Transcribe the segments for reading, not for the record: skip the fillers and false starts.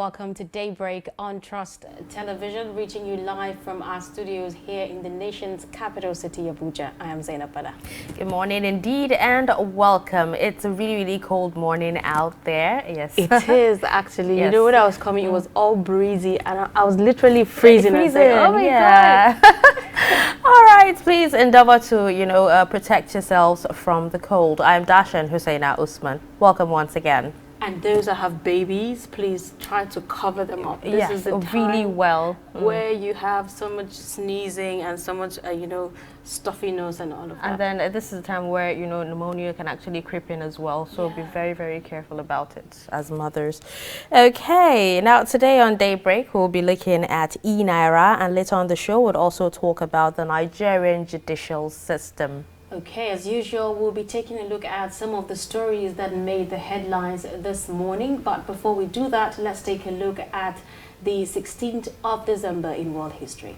welcome to Daybreak on Trust Television, reaching you live from our studios here in the nation's capital city, Abuja. I am Zainab Bada. Good morning indeed, and welcome. It's a really cold morning out there. Yes, it is actually. Yes. You know, when I was coming, it was all breezy, and I was literally freezing. Oh my God. All right, please endeavor to protect yourselves from the cold. I'm Dashan Husseina Usman. Welcome once again. And those that have babies, please try to cover them up. This is the time really well where you have so much sneezing and so much, stuffy nose and all of that. And then this is the time where, pneumonia can actually creep in as well. So be very careful about it as mothers. Okay, now today on Daybreak, we'll be looking at e-Naira, and later on the show, we'll also talk about the Nigerian judicial system. Okay, as usual, we'll be taking a look at some of the stories that made the headlines this morning. But before we do that, let's take a look at the 16th of December in world history.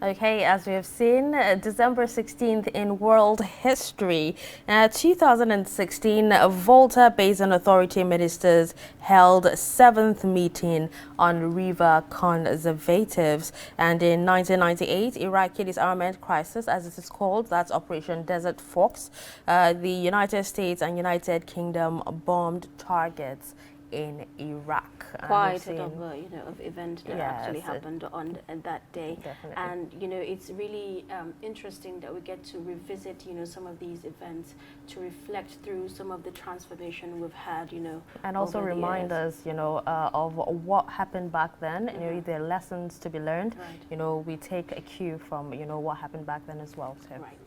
Okay, as we have seen, December 16th in world history. 2016, Volta Basin Authority ministers held 7th meeting on river conservatives. And in 1998, Iraqi disarmament crisis, as it is called, that's Operation Desert Fox. The United States and United Kingdom bombed targets in Iraq. Quite a number, of events that actually happened on that day. Definitely. And, it's really interesting that we get to revisit, some of these events to reflect through some of the transformation we've had, And also remind us, of what happened back then. There are lessons to be learned. Right. We take a cue from, what happened back then as well. So. Right.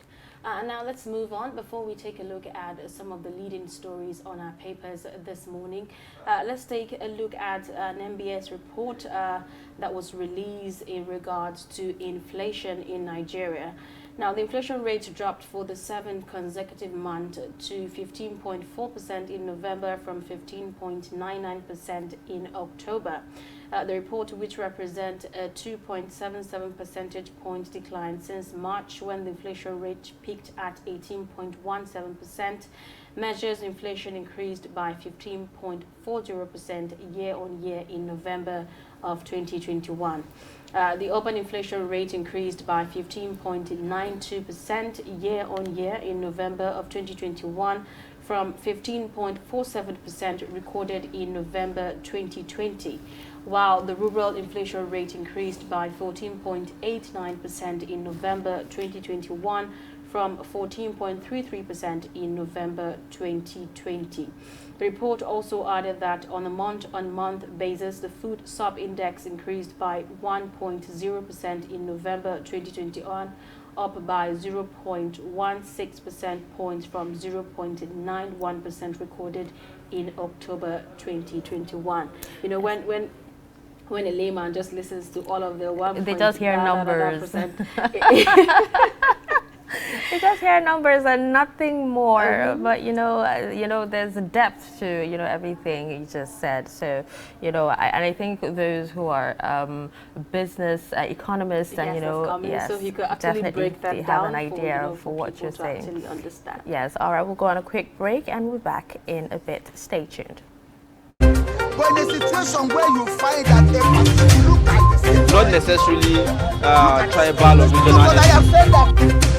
Now let's move on. Before we take a look at some of the leading stories on our papers this morning, let's take a look at an MBS report that was released in regards to inflation in Nigeria. Now, the inflation rate dropped for the 7th consecutive month to 15.4% in November from 15.99% in October. The report, which represents a 2.77 percentage point decline since March, when the inflation rate peaked at 18.17%, measures inflation increased by 15.40% year-on-year in November of 2021. The open inflation rate increased by 15.92% year-on-year in November of 2021 from 15.47% recorded in November 2020, while the rural inflation rate increased by 14.89% in November 2021 from 14.33% in November 2020. The report also added that on a month-on-month basis, the food sub-index increased by 1.0% in November 2021, up by 0.16 percentage points from 0.91% recorded in October 2021. When a layman just listens to all of the 1. They just hear numbers. You just hear numbers and nothing more. But there's a depth to everything you just said. So I think those who are business economists and so you could actually break that have down an idea for what you're people to saying. actually understand. Yes. All right. We'll go on a quick break and we're back in a bit. Stay tuned. But in a situation where you find that you look at the same, not necessarily tribal or regional. but I have said that.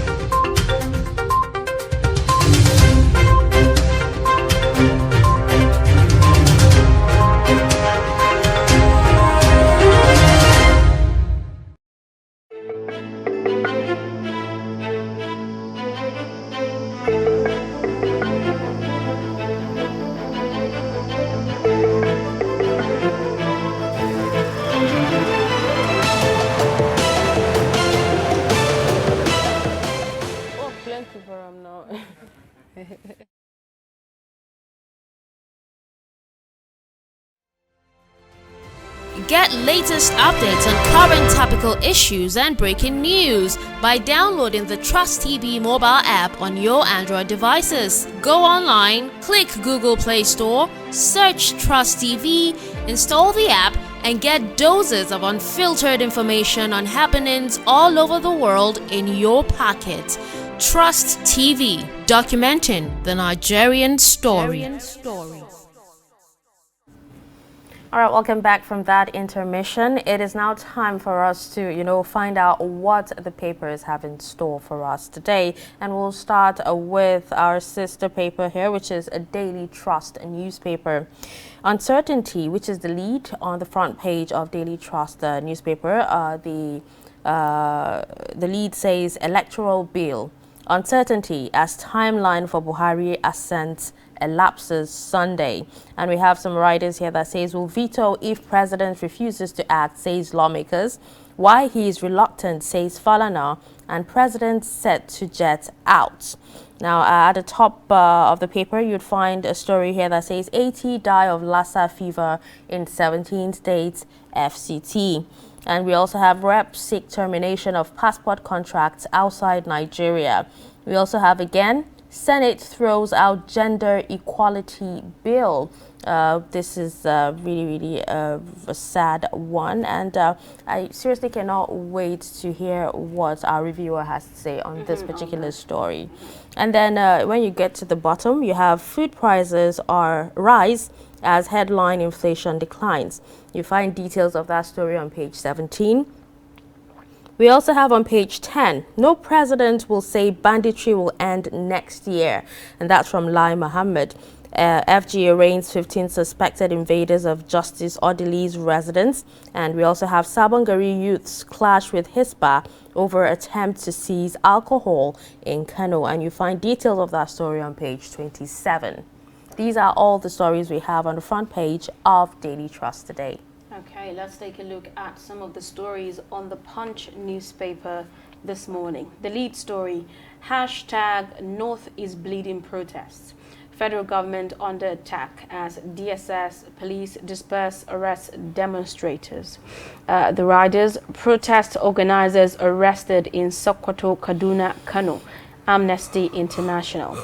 Get latest updates on current topical issues and breaking news by downloading the Trust TV mobile app on your Android devices. Go online, click Google Play Store, search Trust TV, install the app, and get doses of unfiltered information on happenings all over the world in your pocket. Trust TV, documenting the Nigerian story. All right, welcome back from that intermission. It is now time for us to, find out what the papers have in store for us today. And we'll start with our sister paper here, which is a Daily Trust newspaper. Uncertainty, which is the lead on the front page of Daily Trust newspaper. The lead says electoral bill. Uncertainty as timeline for Buhari ascent elapses Sunday. And we have some writers here that says will veto if president refuses to act, says lawmakers. Why he is reluctant, says Falana, and president set to jet out. Now, at the top of the paper, you'd find a story here that says 80 die of Lassa fever in 17 states, FCT. And we also have reps seek termination of passport contracts outside Nigeria. We also have, again, Senate throws out gender equality bill. This is really a sad one, and I seriously cannot wait to hear what our reviewer has to say on this particular story. And then when you get to the bottom, you have food prices are rise as headline inflation declines. You find details of that story on page 17. We also have on page 10, no president will say banditry will end next year. And that's from Lai Mohammed. FG arraigns 15 suspected invaders of Justice Odili's residence. And we also have Sabongari youths clash with Hisbah over attempt to seize alcohol in Kano. And you find details of that story on page 27. These are all the stories we have on the front page of Daily Trust today. Okay, let's take a look at some of the stories on the Punch newspaper this morning. The lead story, hashtag North is bleeding protests. Federal government under attack as DSS police disperse arrest demonstrators. The riders, protest organizers arrested in Sokoto, Kaduna, Kano, Amnesty International.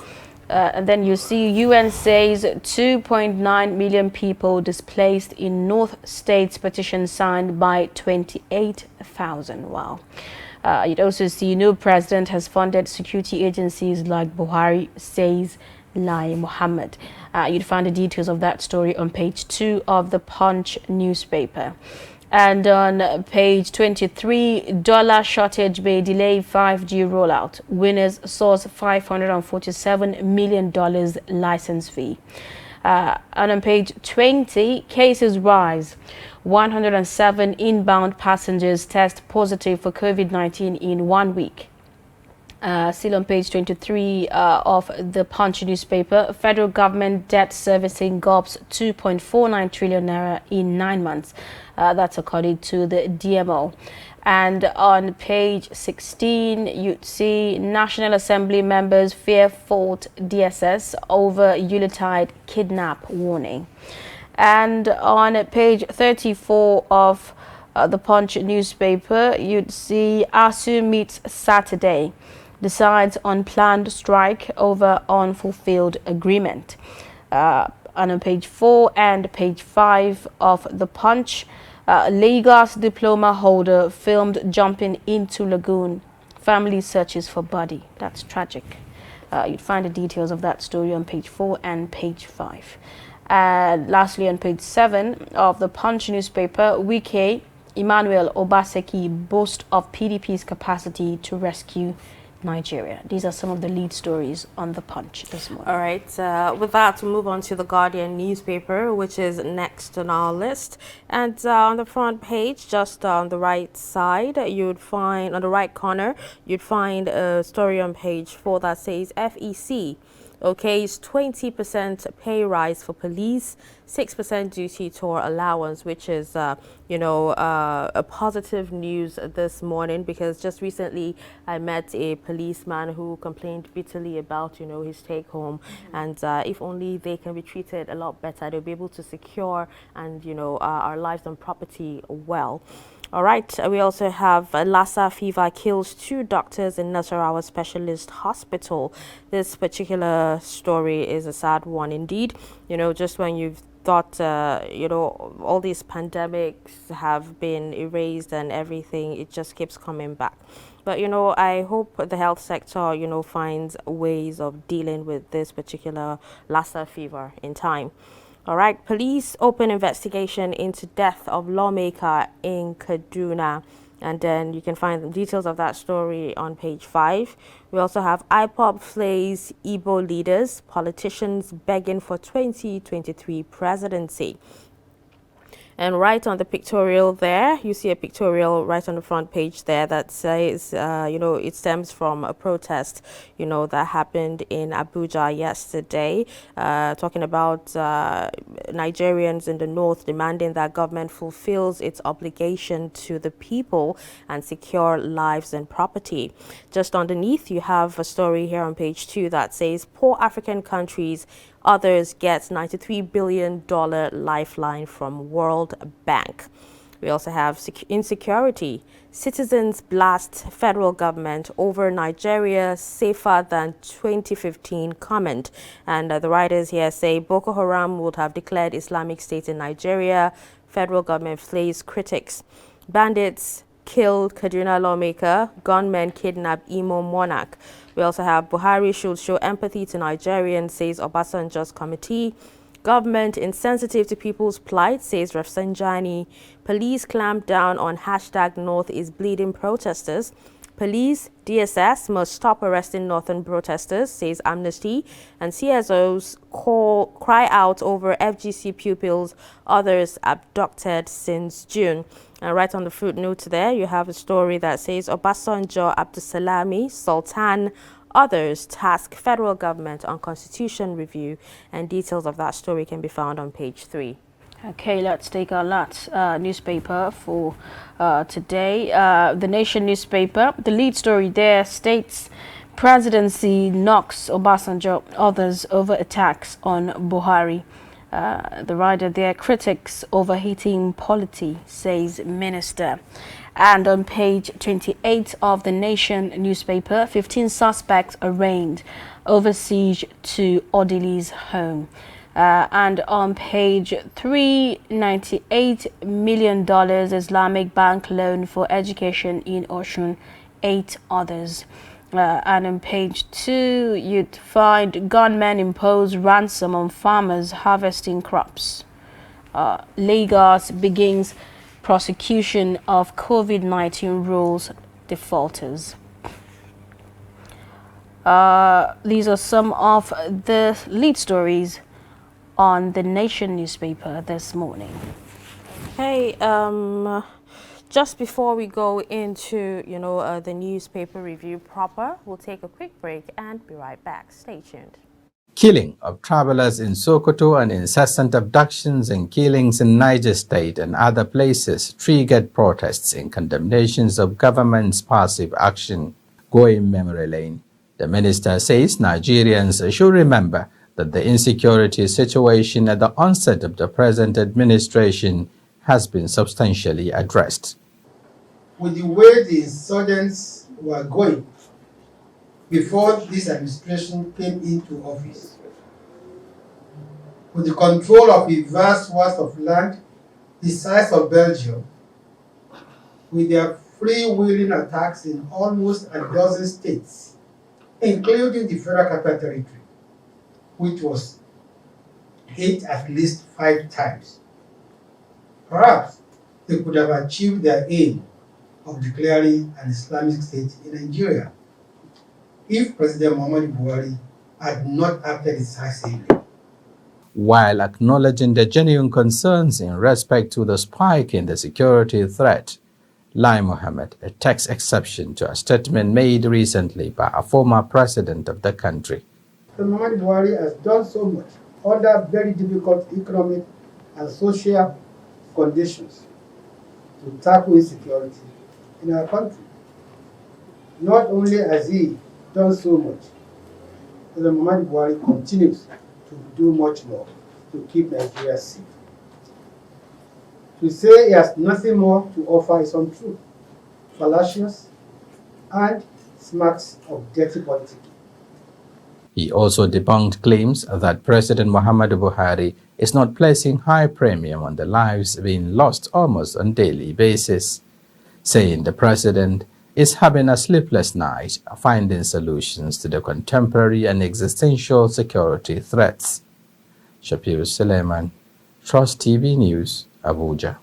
And then you see UN says 2.9 million people displaced in North States, petition signed by 28,000. Wow. You'd also see no president has funded security agencies like Buhari, says Lai Mohammed. You'd find the details of that story on page 2 of the Punch newspaper. And on page 23, dollar shortage may delay 5G rollout. Winners source $547 million license fee. And on page 20, cases rise. 107 inbound passengers test positive for COVID-19 in 1 week. Still on page 23 of the Punch newspaper, federal government debt servicing gulps 2.49 trillion naira in 9 months. That's according to the DMO. And on page 16, you'd see National Assembly members fear fault DSS over Yuletide kidnap warning. And on page 34 of the Punch newspaper, you'd see ASU meets Saturday. decides on planned strike over unfulfilled agreement. And on page 4 and page 5 of The Punch, Lagos diploma holder filmed jumping into lagoon. Family searches for body. That's tragic. You'd find the details of that story on page 4 and page 5. And lastly, on page 7 of The Punch newspaper, Wike Emmanuel Obaseki boast of PDP's capacity to rescue Nigeria. These are some of the lead stories on The Punch this morning. All right, with that, we'll move on to The Guardian newspaper, which is next on our list. And on the front page, just on the right side, you'd find, on the right corner, you'd find a story on page 4 that says FEC okays 20% pay rise for police, 6% duty tour allowance, which is, a positive news this morning, because just recently I met a policeman who complained bitterly about, his take home. And if only they can be treated a lot better, they'll be able to secure and, our lives and property well. All right, we also have Lassa fever kills 2 doctors in Nasarawa Specialist Hospital. This particular story is a sad one indeed. Just when you've thought, all these pandemics have been erased and everything, it just keeps coming back. But, I hope the health sector, finds ways of dealing with this particular Lassa fever in time. All right, police open investigation into death of lawmaker in Kaduna. And then you can find the details of that story on page 5. We also have IPOB flays Igbo leaders, politicians begging for 2023 presidency. And right on the pictorial there, you see a pictorial right on the front page there that says, it stems from a protest, that happened in Abuja yesterday, talking about Nigerians in the north demanding that government fulfills its obligation to the people and secure lives and property. Just underneath, you have a story here on page 2 that says, poor African countries, others get $93 billion lifeline from World Bank. We also have insecurity. Citizens blast federal government over Nigeria safer than 2015 comment. And the writers here say Boko Haram would have declared Islamic State in Nigeria. Federal government flays critics. Bandits killed Kaduna lawmaker. Gunmen kidnap Imo monarch. We also have Buhari should show empathy to Nigerians, says Obasanjo's committee. Government insensitive to people's plight, says Rafsanjani. Police clamp down on #North is bleeding protesters. Police, DSS must stop arresting northern protesters, says Amnesty. And CSOs cry out over FGC pupils, others abducted since June. And right on the footnote there, you have a story that says Obasanjo, Abdusalami, Sultan, others task federal government on constitution review. And details of that story can be found on page 3. Okay, let's take our last newspaper for today. The Nation newspaper. The lead story there states presidency knocks Obasanjo, others over attacks on Buhari. The writer there, critics overheating polity, says minister. And on page 28 of the Nation newspaper, 15 suspects arraigned over siege to Odili's home. And on page 3, $98 million Islamic Bank loan for education in Osun, 8 others. And on page 2, you'd find gunmen impose ransom on farmers harvesting crops. Lagos begins prosecution of COVID-19 rules defaulters. These are some of the lead stories on the Nation newspaper this morning. Hey, just before we go into, the newspaper review proper, we'll take a quick break and be right back. Stay tuned. Killing of travelers in Sokoto and incessant abductions and killings in Niger State and other places triggered protests in condemnations of government's passive action. Going memory lane. The minister says Nigerians should remember that the insecurity situation at the onset of the present administration has been substantially addressed. With the way the insurgents were going, before this administration came into office. With the control of a vast swath of land the size of Belgium, with their freewheeling attacks in almost a dozen states, including the Federal Capital Territory, which was hit at least 5 times. Perhaps they could have achieved their aim of declaring an Islamic State in Nigeria if President Muhammadu Buhari had not acted decisively. While acknowledging the genuine concerns in respect to the spike in the security threat, Lai Mohammed takes exception to a statement made recently by a former president of the country. Muhammadu Buhari has done so much under very difficult economic and social conditions to tackle insecurity in our country. Not only has he done so much, President Muhammadu Buhari continues to do much more to keep Nigeria safe. To say he has nothing more to offer is untrue, fallacious, and smacks of dirty politics. He also debunked claims that President Muhammadu Buhari is not placing high premium on the lives being lost almost on a daily basis, saying the president is having a sleepless night finding solutions to the contemporary and existential security threats. Shapiro Suleiman, Trust TV News, Abuja.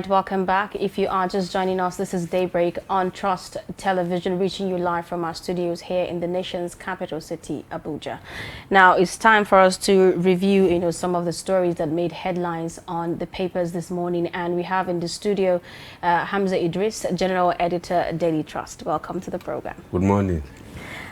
Welcome back. If you are just joining us, this is Daybreak on Trust Television, reaching you live from our studios here in the nation's capital city, Abuja. Now it's time for us to review, some of the stories that made headlines on the papers this morning, and we have in the studio Hamza Idris, General Editor, Daily Trust. Welcome to the program. Good morning.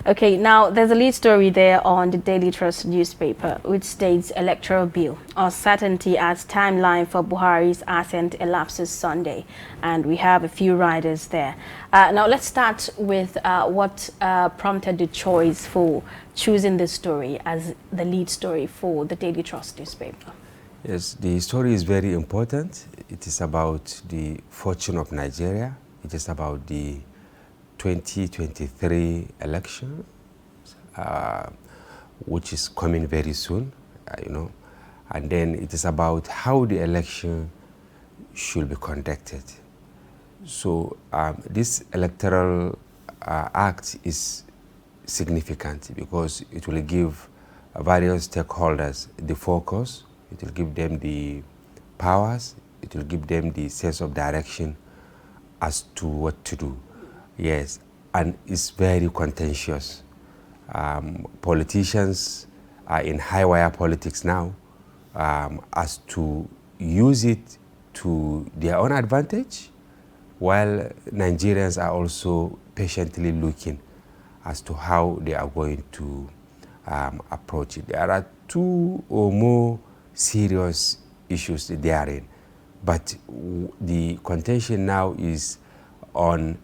Okay, now there's a lead story there on the Daily Trust newspaper, which states electoral bill uncertainty as timeline for Buhari's ascent elapses Sunday, and we have a few riders there. Now let's start with what prompted the choice for choosing this story as the lead story for the Daily Trust newspaper. Yes, the story is very important. It is about the fortune of Nigeria. It is about the 2023 election, which is coming very soon, and then it is about how the election should be conducted. So this electoral act is significant because it will give various stakeholders the focus, it will give them the powers, it will give them the sense of direction as to what to do. Yes, and it's very contentious. Politicians are in high wire politics now as to use it to their own advantage, while Nigerians are also patiently looking as to how they are going to approach it. There are two or more serious issues therein, but the contention now is on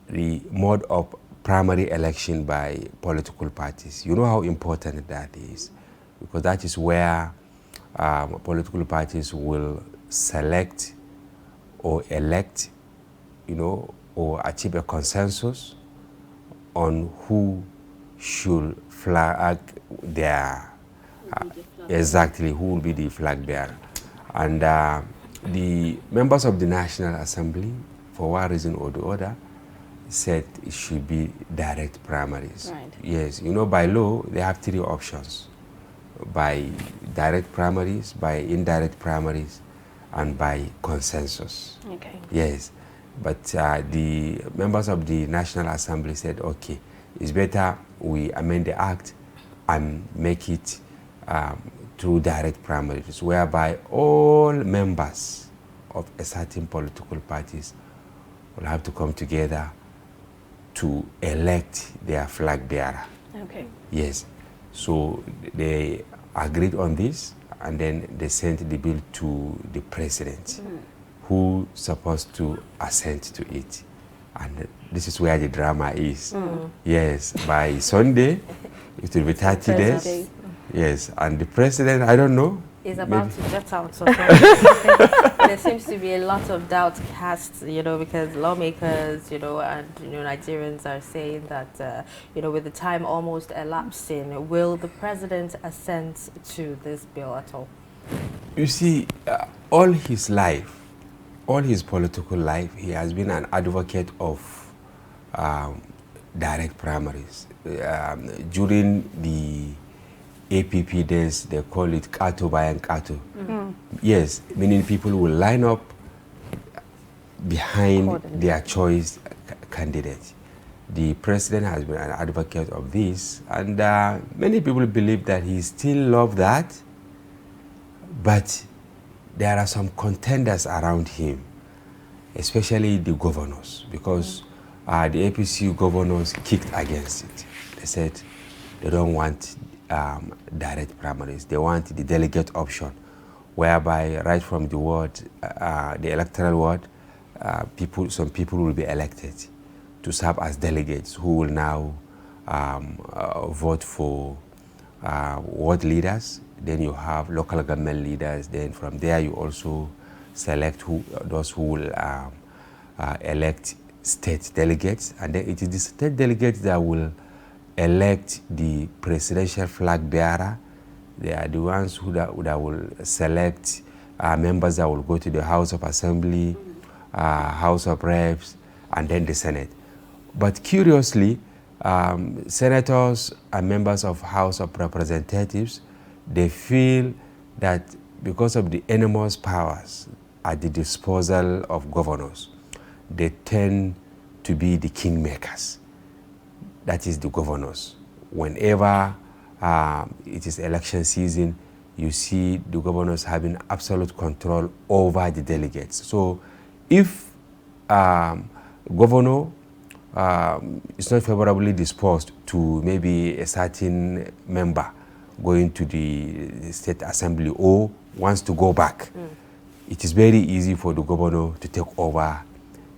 the mode of primary election by political parties. You know how important that is, because that is where political parties will select or elect, or achieve a consensus on who should flag their, exactly, who will be the flag bearer. And the members of the National Assembly, for one reason or the other, said it should be direct primaries. Right. Yes, by law, they have three options: by direct primaries, by indirect primaries, and by consensus. Okay. Yes, but the members of the National Assembly said, okay, it's better we amend the act and make it through direct primaries, whereby all members of a certain political parties will have to come together to elect their flag bearer. Okay. Yes. So they agreed on this, and then they sent the bill to the president, who supposed to assent to it. And this is where the drama is. Yes, by Sunday, it will be 30 days. Yes, and the president, I don't know. Is about to jet out. So there seems to be a lot of doubt cast, because lawmakers, and Nigerians are saying that, with the time almost elapsing, will the president assent to this bill at all? You see, all his life, all his political life, he has been an advocate of direct primaries. During the APP days, they call it Kato Bayan Kato. Yes, meaning people will line up behind their choice candidate. The president has been an advocate of this, and many people believe that he still loves that, but there are some contenders around him, especially the governors, because the APC governors kicked against it. They said they don't want direct primaries. They want the delegate option, whereby right from the ward, the electoral ward, some people will be elected to serve as delegates who will now vote for ward leaders. Then you have local government leaders. Then from there you also select those who will elect state delegates, and then it is the state delegates that will elect the presidential flag bearer. They are the ones that will select members that will go to the House of Assembly, House of Reps, and then the Senate. But curiously, senators and members of House of Representatives, they feel that because of the enormous powers at the disposal of governors, they tend to be the kingmakers. That is the governors. Whenever it is election season, you see the governors having absolute control over the delegates. So if governor is not favorably disposed to maybe a certain member going to the state assembly or wants to go back, it is very easy for the governor to take over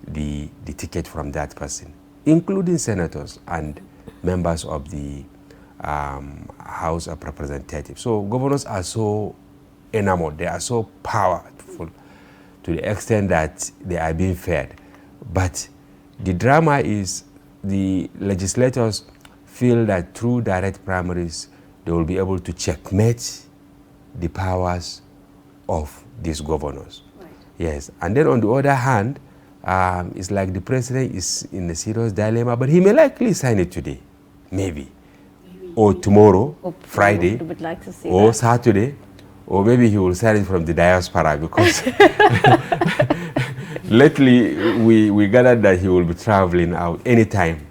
the ticket from that person, including senators and members of the House of Representatives. So governors are so enamored, they are so powerful to the extent that they are being fed. But the drama is the legislators feel that through direct primaries, they will be able to checkmate the powers of these governors. Right. Yes, and then on the other hand, it's like the president is in a serious dilemma, but he may likely sign it today, maybe, or tomorrow, Friday, would like to see or that. Saturday, or maybe he will sign it from the diaspora, because lately we gathered that he will be traveling out anytime.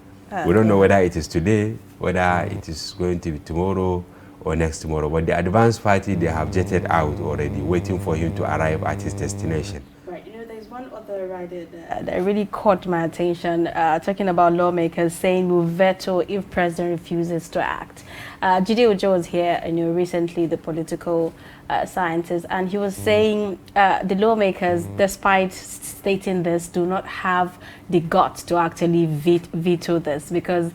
We don't know whether it is today, whether it is going to be tomorrow or next tomorrow. But the advance party, they have jetted out already, waiting for him to arrive at his destination. Right, you know, there's one other rider that really caught my attention, talking about lawmakers saying will veto if president refuses to act. Jide Ojo was here, recently, the political scientist, and he was saying the lawmakers, despite stating this, do not have the guts to actually veto this, because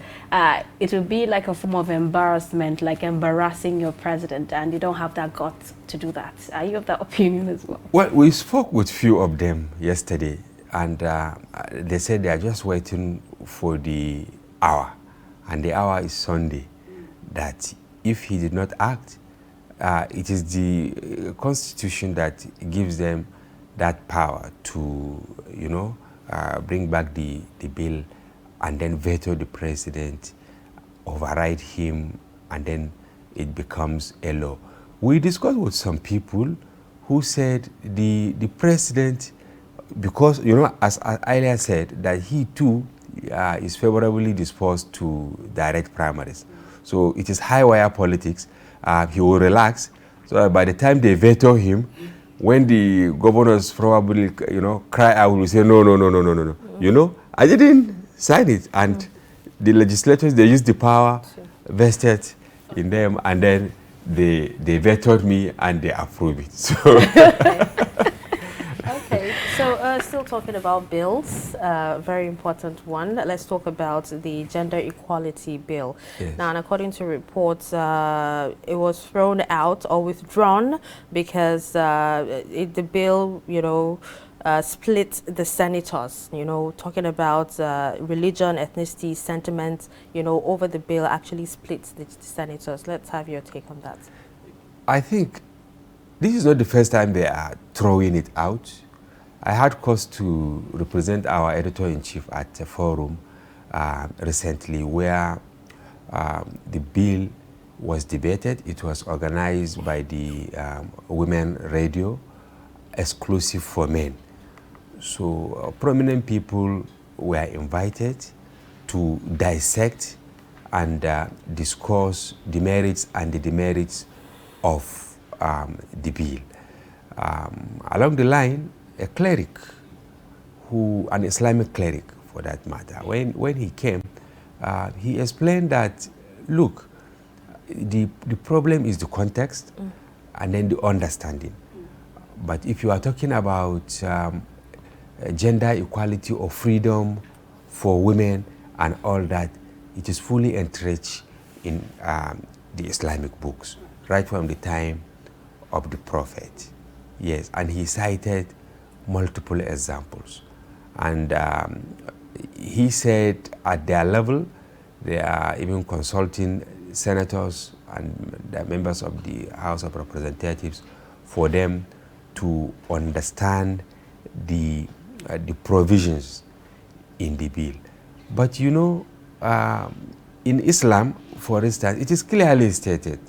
it would be like a form of embarrassment, like embarrassing your president, and you don't have that guts to do that. Are you of that opinion as well? Well, we spoke with few of them yesterday, and they said they are just waiting for the hour, and the hour is Sunday, that if he did not act, it is the constitution that gives them that power to, bring back the bill and then veto the president, override him, and then it becomes a law. We discussed with some people who said the president, because, as earlier said, that he too is favorably disposed to direct primaries. So it is high wire politics. He will relax. So that by the time they veto him, when the governors probably, cry out, will say, no. I didn't sign it. And the legislators, they use the power vested in them, and then they vetoed me and they approve it. So Okay, so still talking about bills, very important one. Let's talk about the gender equality bill. Yes. Now, and according to reports, it was thrown out or withdrawn because the bill, split the senators, talking about religion, ethnicity, sentiments, over the bill actually splits the senators. Let's have your take on that. I think this is not the first time they are throwing it out. I had cause to represent our editor-in-chief at a forum recently where the bill was debated. It was organized by the Women Radio, exclusive for men. So prominent people were invited to dissect and discuss the merits and the demerits of the bill. Along the line, a cleric, an Islamic cleric for that matter, when he came, he explained that, look, the problem is the context and then the understanding. But if you are talking about gender equality or freedom for women and all that, it is fully entrenched in the Islamic books, right from the time of the Prophet. Yes, and he cited multiple examples. And he said at their level, they are even consulting senators and the members of the House of Representatives for them to understand the provisions in the bill. But in Islam, for instance, it is clearly stated,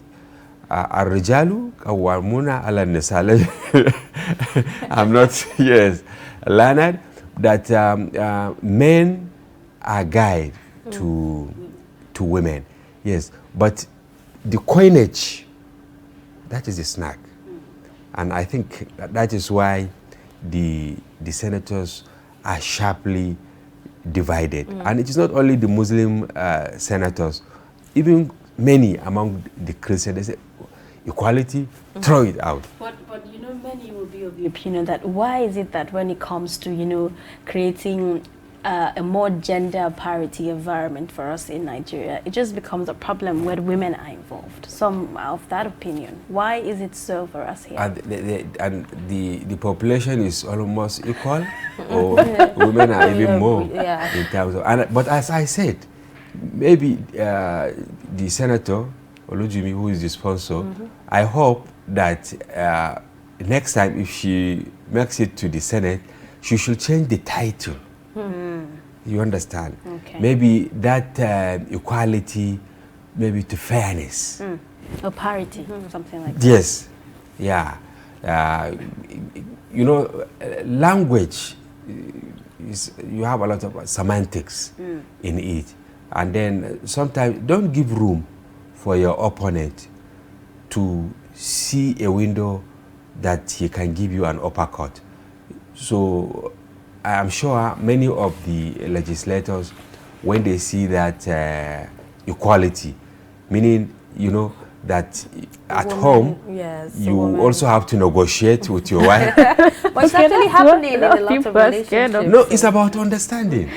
Ar-rijalu qawwamuna ala nisa. I'm not, learned that men are guide to women. Yes, but the coinage, that is the snack. And I think that is why the senators are sharply divided. And it is not only the Muslim senators, even many among the Christians, they say, equality, throw it out. But you know, many will be of the opinion that why is it that when it comes to, you know, creating a more gender parity environment for us in Nigeria, it just becomes a problem when women are involved. Some are of that opinion. Why is it so for us here? And the population is almost equal, or women are even more in terms of. But as I said, maybe the senator Olujimi, who is the sponsor, I hope that next time if she makes it to the Senate, she should change the title. You understand? Okay. Maybe that equality, maybe to fairness. Or parity, something like that. Yes, yeah. You know, language is, you have a lot of semantics in it, and then sometimes don't give room for your opponent to see a window that he can give you an uppercut. So I am sure many of the legislators, when they see that equality, meaning, you know, that at home, you also have to negotiate with your wife. But it's actually happening in a lot of relationships. No, it's about understanding.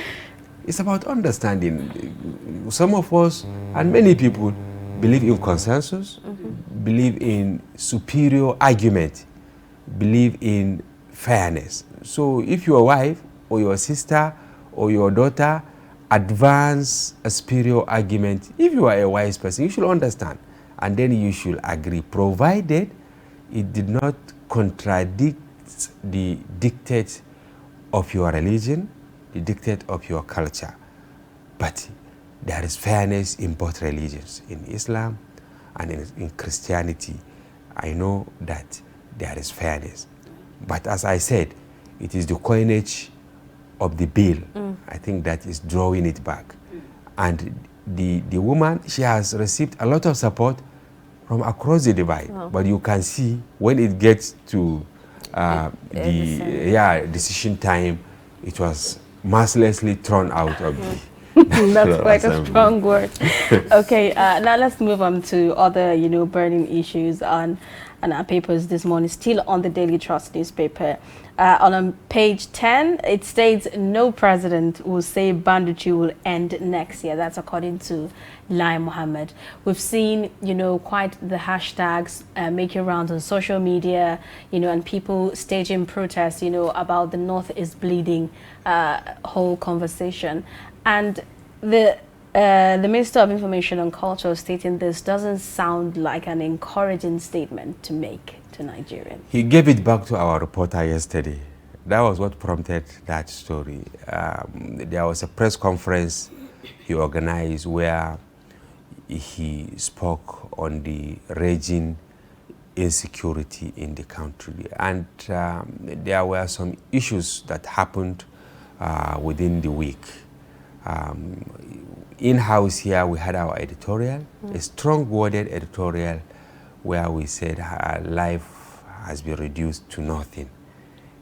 It's about understanding. Some of us, and many people, believe in consensus, believe in superior argument, believe in fairness. So if your wife or your sister or your daughter advance a superior argument, if you are a wise person, you should understand. And then you should agree, provided it did not contradict the dictate of your religion, the dictate of your culture. But there is fairness in both religions, in Islam and in Christianity. I know that there is fairness. But as I said, it is the coinage of the bill, I think, that is drawing it back. And the woman, she has received a lot of support from across the divide. But you can see when it gets to decision time, it was mercilessly thrown out of the That's quite a strong word. Okay, now let's move on to other, you know, burning issues on our papers this morning, still on the Daily Trust newspaper. On page 10, it states no president will say banditry will end next year. That's according to Lai Mohammed. We've seen, you know, quite the hashtags making rounds on social media, you know, and people staging protests, you know, about the North is bleeding whole conversation. And the Minister of Information and Culture stating this doesn't sound like an encouraging statement to make to Nigerians. He gave it back to our reporter yesterday. That was what prompted that story. There was a press conference he organized where he spoke on the raging insecurity in the country. And there were some issues that happened within the week. In-house here, we had our editorial, a strong-worded editorial where we said life has been reduced to nothing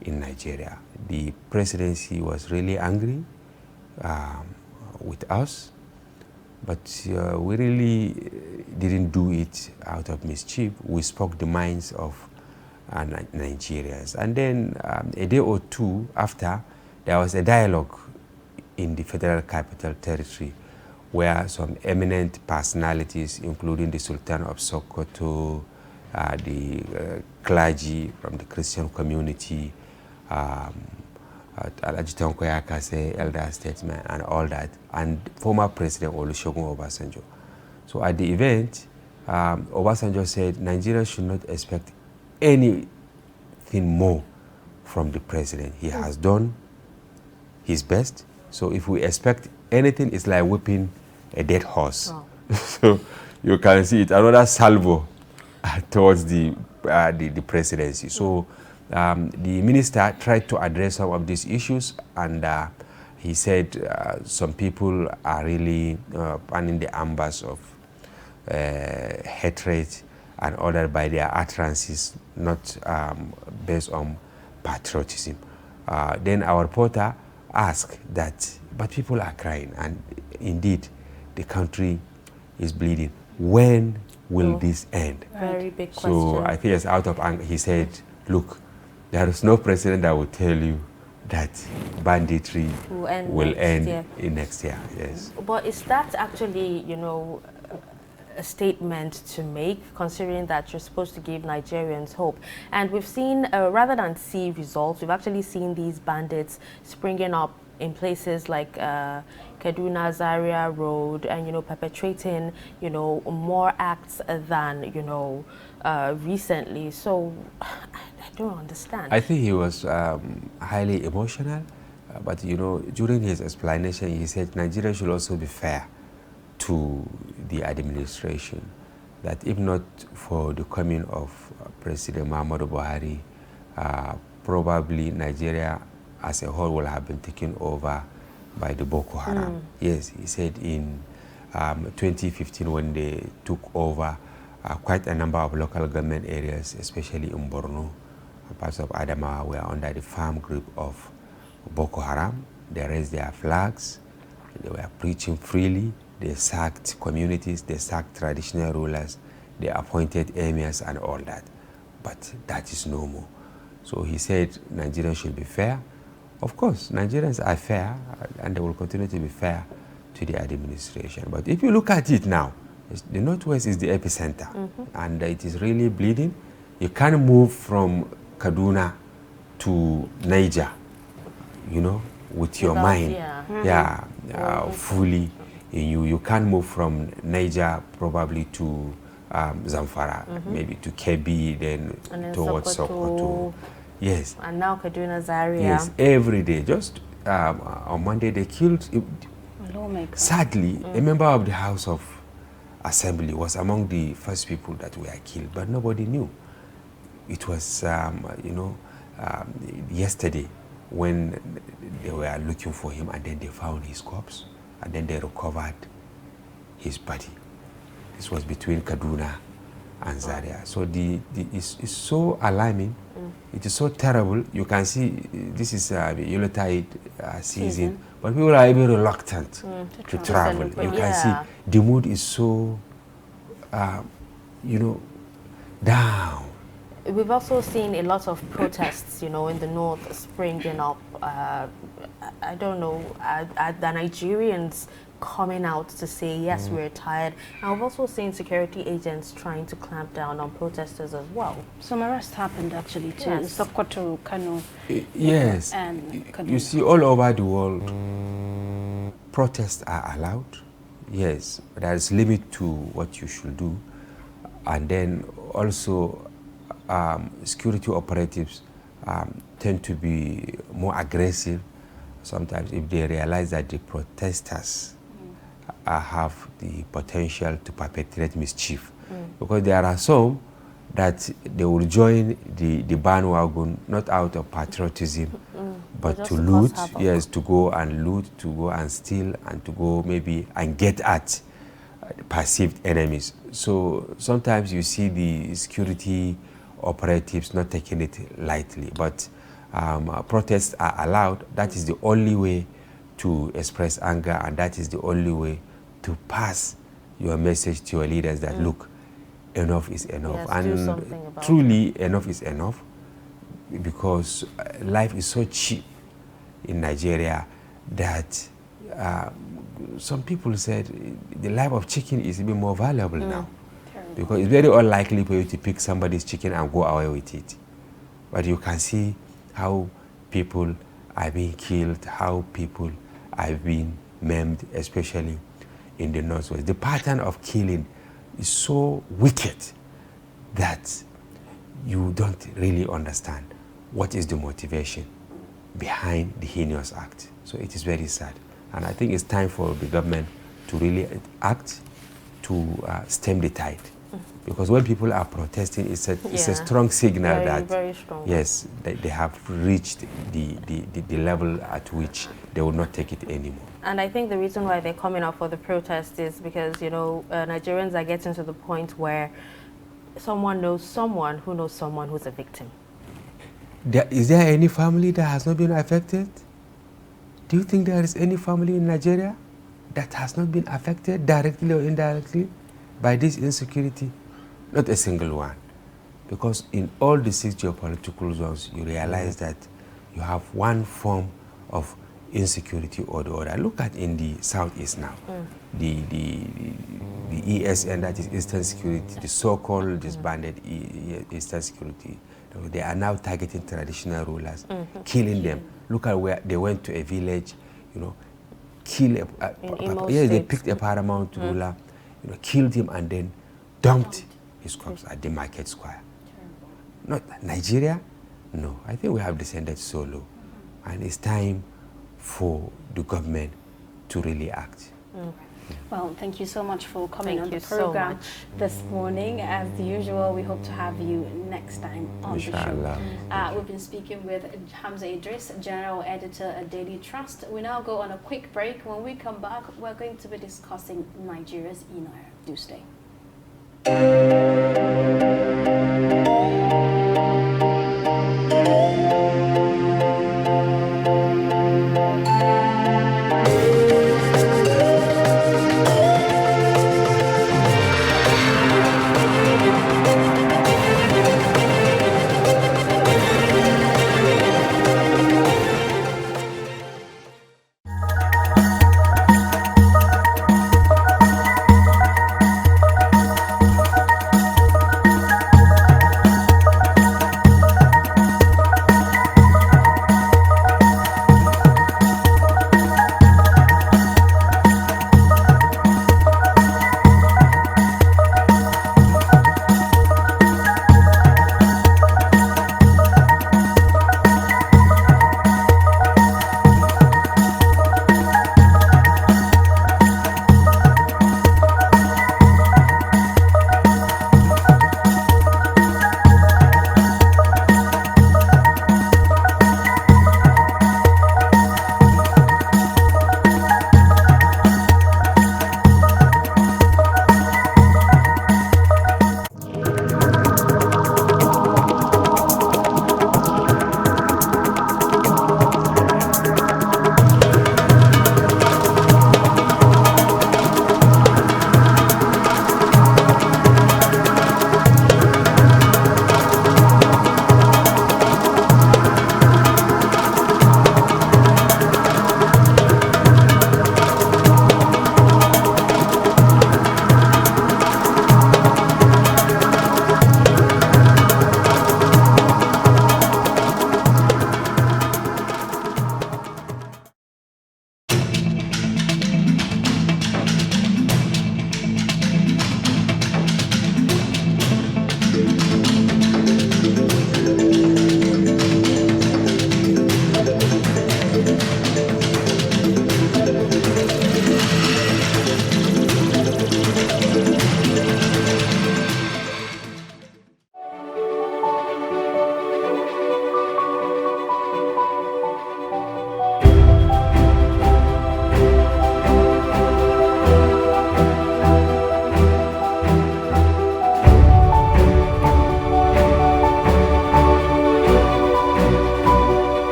in Nigeria. The presidency was really angry with us, but we really didn't do it out of mischief. We spoke the minds of Nigerians. And then a day or two after, there was a dialogue in the Federal Capital Territory where some eminent personalities, including the Sultan of Sokoto, the clergy from the Christian community, Alhaji Tanko Yakase, elder statesman, and all that, and former President Olusegun Obasanjo. So at the event, Obasanjo said Nigeria should not expect anything more from the president. He has done his best. So if we expect anything, it's like whipping a dead horse. So you can see it, another salvo towards the presidency. So the minister tried to address some of these issues, and he said some people are really panning the ambers of hatred and ordered by their utterances, not based on patriotism. Then our reporter ask that, but people are crying, and indeed, the country is bleeding. When will this end? Very big question. So I think it's out of anger. He said, look, there is no president that will tell you that banditry will end in next year. Yes. But is that actually, you know, a statement to make, considering that you're supposed to give Nigerians hope? And we've seen, rather than see results, we've actually seen these bandits springing up in places like Kaduna, Zaria Road, and, you know, perpetrating, you know, more acts than, you know, recently. So I don't understand. I think he was highly emotional, but, you know, during his explanation, he said Nigeria should also be fair to the administration, that if not for the coming of President Muhammadu Buhari, probably Nigeria as a whole will have been taken over by the Boko Haram. Yes, he said in 2015 when they took over quite a number of local government areas, especially in Borno, parts of Adamawa, were under the farm grip of Boko Haram. They raised their flags, they were preaching freely, they sacked communities, they sacked traditional rulers, they appointed emirs and all that. But that is no more. So he said Nigerians should be fair. Of course, Nigerians are fair, and they will continue to be fair to the administration. But if you look at it now, the Northwest is the epicenter, and it is really bleeding. You can't move from Kaduna to Niger, you know, with your mind, fully in you. You can't move from Niger probably to Zamfara, maybe to Kebbi, then towards Sokoto. Yes. And now Kaduna, Zaria. Yes, every day. Just on Monday they killed, sadly, a member of the House of Assembly was among the first people that were killed, but nobody knew. It was, you know, yesterday when they were looking for him, and then they found his corpse, and then they recovered his body. This was between Kaduna and Zaria. So it's so alarming. It is so terrible. You can see this is Yuletide season, but people are even reluctant to travel. You can see the mood is so, you know, down. We've also seen a lot of protests, you know, in the north springing up. I don't know, are the Nigerians coming out to say, yes, we're tired? And we've also seen security agents trying to clamp down on protesters as well. Some arrests happened actually too, in Sokoto, Kano. Yes, and Kaduna. You see all over the world, protests are allowed. Yes, there is limit to what you should do. And then also, security operatives tend to be more aggressive sometimes if they realize that the protesters have the potential to perpetrate mischief. Because there are some that they will join the bandwagon not out of patriotism, but to loot, yes, to go and loot, to go and steal, and to go maybe and get at perceived enemies. So sometimes you see the security operatives not taking it lightly, but protests are allowed. That is the only way to express anger, and that is the only way to pass your message to your leaders that look, enough is enough. Yes, and truly enough is enough, because life is so cheap in Nigeria that some people said the life of chicken is even more valuable now. Because it's very unlikely for you to pick somebody's chicken and go away with it. But you can see how people are being killed, how people are being maimed, especially in the Northwest. The pattern of killing is so wicked that you don't really understand what is the motivation behind the heinous act. So it is very sad. And I think it's time for the government to really act to stem the tide. Because when people are protesting, it's a strong signal that, yes, they have reached the level at which they will not take it anymore. And I think the reason why they're coming out for the protest is because, you know, Nigerians are getting to the point where someone knows someone who's a victim. Is there any family that has not been affected? Do you think there is any family in Nigeria that has not been affected directly or indirectly by this insecurity? Not a single one. Because in all the 6 geopolitical zones, you realize that you have one form of insecurity or the other. Look at in the southeast now, the ESN, that is Eastern Security, the so-called disbanded Eastern Security. They are now targeting traditional rulers, killing them. Look at where they went to a village, you know, they picked a paramount ruler, you know, killed him and then dumped his corpse at the market square. Not Nigeria? No, I think we have descended so low. And it's time for the government to really act. Well, thank you so much for coming Thank on the you so program much. this morning. As usual, we hope to have you next time on the show. We've been speaking with Hamza Idris, General Editor at Daily Trust. We now go on a quick break. When we come back, we're going to be discussing Nigeria's e-naira. Do stay.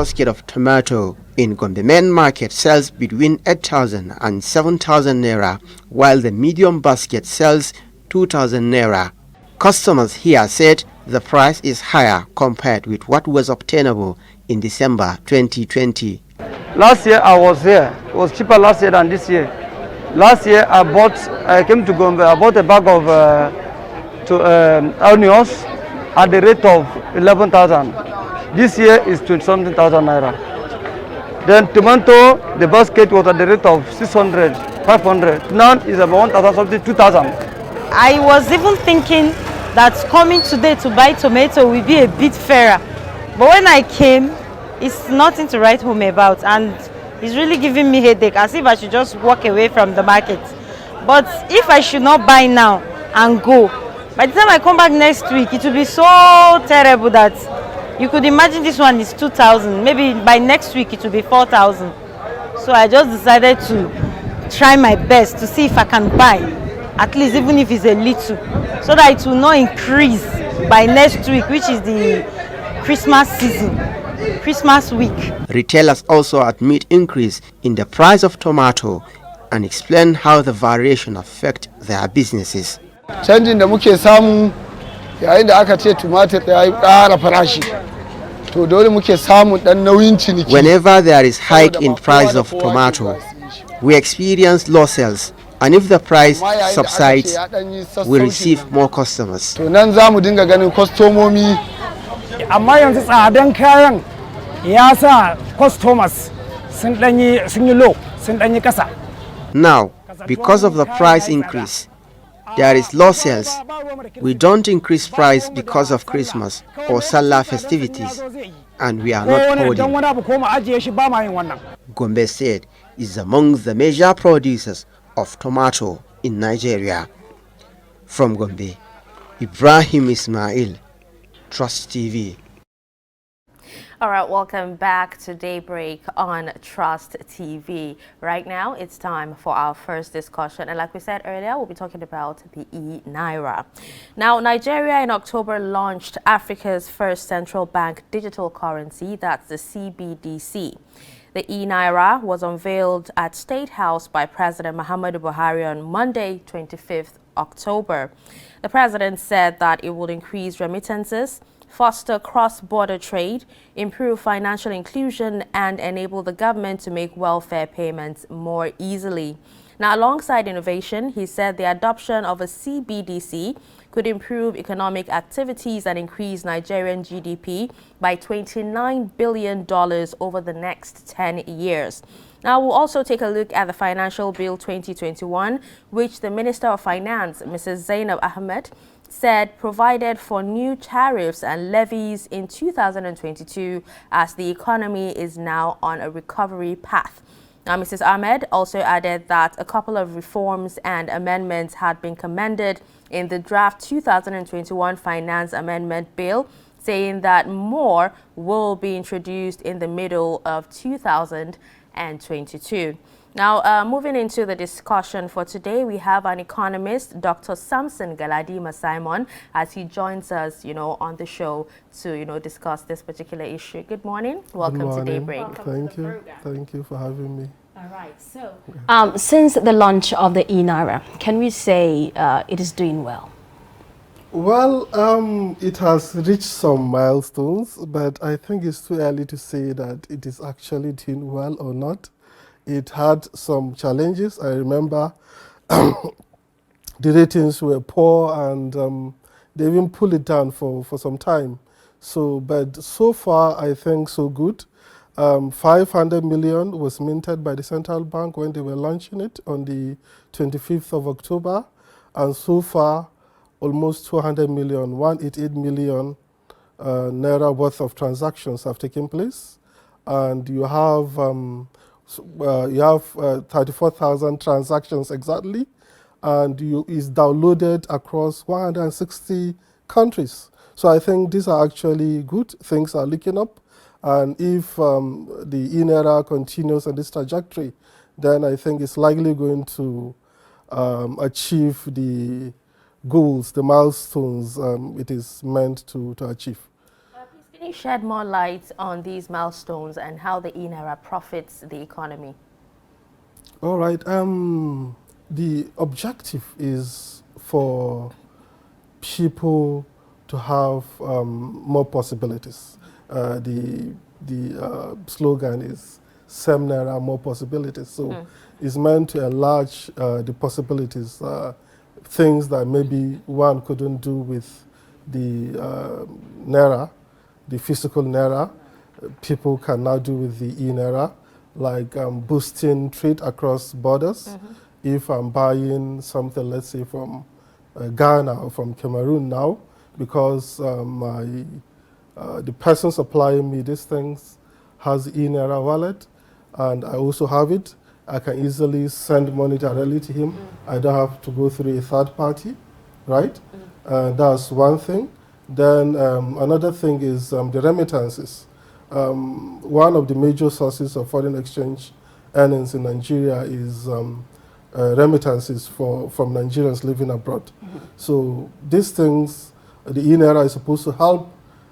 basket of tomato in Gombe Main Market sells between 8,000 and 7,000 naira, while the medium basket sells 2,000 naira. Customers here said the price is higher compared with what was obtainable in December 2020. Last year I was here. It was cheaper last year than this year. Last year I came to Gombe, I bought a bag of onions at the rate of 11,000. This year is 20-something thousand naira. Then tomato, the basket was at the rate of 600, 500. Now it's about 1,000 something, 2,000. I was even thinking that coming today to buy tomato will be a bit fairer. But when I came, it's nothing to write home about, and it's really giving me headache, as if I should just walk away from the market. But if I should not buy now and go, by the time I come back next week, it will be so terrible that you could imagine this one is 2,000. Maybe by next week it will be 4,000. So I just decided to try my best to see if I can buy, at least even if it's a little, so that it will not increase by next week, which is the Christmas season, Christmas week. Retailers also admit increase in the price of tomato and explain how the variation affect their businesses. Canjin da muke samu yayin da aka ce tumatir ya yi ƙara farashi, to dole muke samu ɗan nauyin ciniki. Whenever there is hike in price of tomato, we experience low sales, and if the price subsides, we receive more customers. To nan za mu dinga ganin kwastomomi. Amma yanzu tsadan kayan ya sa customers sun yi low, sun ɗanyi ƙasa. Now, because of the price increase, there is low sales. We don't increase price because of Christmas or Salah festivities, and we are not holding. Gombe State is among the major producers of tomato in Nigeria. From Gombe, Ibrahim Ismail, Trust TV. All right, welcome back to Daybreak on Trust TV. Right now, it's time for our first discussion. And like we said earlier, we'll be talking about the e-Naira. Now, Nigeria in October launched Africa's first central bank digital currency, that's the CBDC. The e-Naira was unveiled at State House by President Muhammadu Buhari on Monday, 25th October. The president said that it would increase remittances, foster cross-border trade, improve financial inclusion, and enable the government to make welfare payments more easily. Now, alongside innovation, he said the adoption of a CBDC could improve economic activities and increase Nigerian GDP by $29 billion over the next 10 years. Now, we'll also take a look at the Financial Bill 2021, which the Minister of Finance, Mrs. Zainab Ahmed, said provided for new tariffs and levies in 2022 as the economy is now on a recovery path. Now, Mrs. Ahmed also added that a couple of reforms and amendments had been commended in the draft 2021 Finance Amendment Bill, saying that more will be introduced in the middle of 2022. Now, moving into the discussion for today, we have an economist, Dr. Samson Galadima Simon, as he joins us, on the show to, discuss this particular issue. Good morning. Welcome to Daybreak. Thank you. Thank you for having me. All right. So, since the launch of the e-Naira, can we say it is doing well? Well, it has reached some milestones, but I think it's too early to say that it is actually doing well or not. It had some challenges. I remember the ratings were poor, and they even pulled it down for some time. But so far, I think so good. 500 million was minted by the central bank when they were launching it on the 25th of October. And so far, almost 200 million, 188 million naira worth of transactions have taken place. And you have 34,000 transactions exactly, and is downloaded across 160 countries. So I think these are actually good. Things are looking up, and if the e-Naira continues on this trajectory, then I think it's likely going to achieve the goals, the milestones it is meant to achieve. Can you shed more light on these milestones and how the e-Naira profits the economy? All right. The objective is for people to have more possibilities. The slogan is Sem Naira, more possibilities. So it's meant to enlarge the possibilities, things that maybe one couldn't do with the Naira, the physical Naira, people can now do with the e-Naira, like boosting trade across borders. If I'm buying something, let's say from Ghana or from Cameroon now, because the person supplying me these things has the e-Naira wallet, and I also have it, I can easily send money directly to him. I don't have to go through a third party, right? That's one thing. Then another thing is the remittances. One of the major sources of foreign exchange earnings in Nigeria is remittances from Nigerians living abroad. So these things, the e-Naira is supposed to help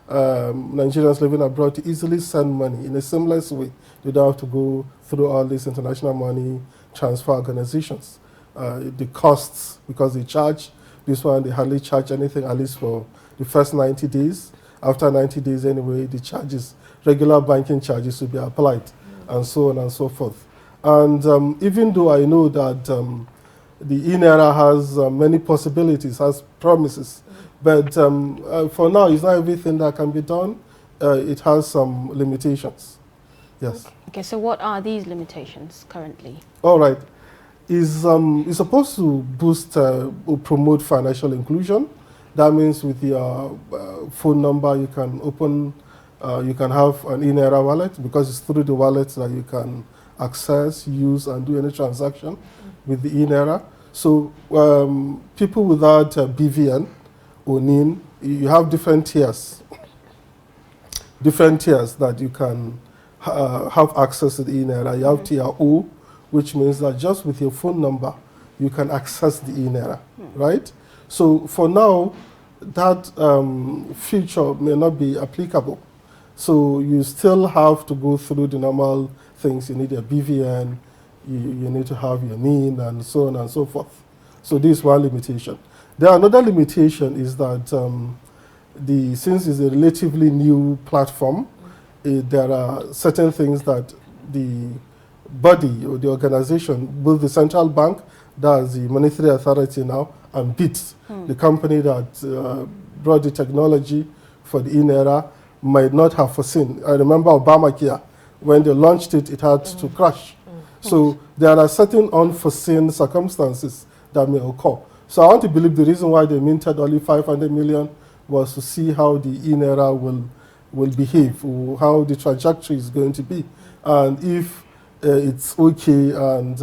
Nigerians living abroad to easily send money in a seamless way. You don't have to go through all these international money transfer organizations. The costs, because they charge, this one they hardly charge anything, at least for the first 90 days. After 90 days anyway, the charges, regular banking charges will be applied, and so on and so forth. And even though I know that the e-Naira has many possibilities, has promises, but for now, it's not everything that can be done. It has some limitations. Yes. Okay, so what are these limitations currently? All right. It's supposed to boost or promote financial inclusion. That means with your phone number, you can open, you can have an e-Naira wallet, because it's through the wallet that you can access, use, and do any transaction with the e-Naira. So people without BVN or NIN, you have different tiers that you can have access to the e-Naira. You have tier O, which means that just with your phone number, you can access the e-Naira, right? So for now, that feature may not be applicable. So you still have to go through the normal things. You need a BVN, you need to have your NIN, and so on and so forth. So this is one limitation. The another limitation is that since it's a relatively new platform, there are certain things that the body or the organization, both the central bank, that's the monetary authority now, and BITS, the company that brought the technology for the e-Naira, might not have foreseen. I remember Obamacare, when they launched it, it had to crash. So there are certain unforeseen circumstances that may occur. So I want to believe the reason why they minted only 500 million was to see how the e-Naira will behave, or how the trajectory is going to be. And if it's okay and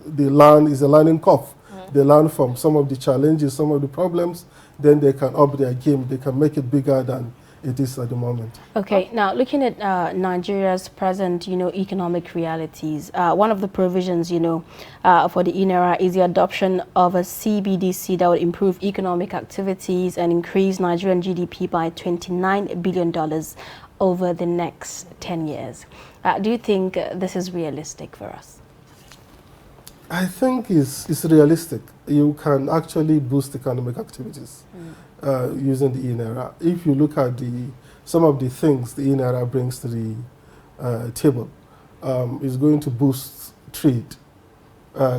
they learn, is a learning curve, they learn from some of the challenges, some of the problems, then they can up their game, they can make it bigger than it is at the moment. Okay, now looking at Nigeria's present, economic realities, one of the provisions, for the e-Naira is the adoption of a CBDC that would improve economic activities and increase Nigerian GDP by $29 billion over the next 10 years. Do you think this is realistic for us? I think it's realistic. You can actually boost economic activities using the e-Naira. If you look at some of the things the e-Naira brings to the table, it's going to boost trade,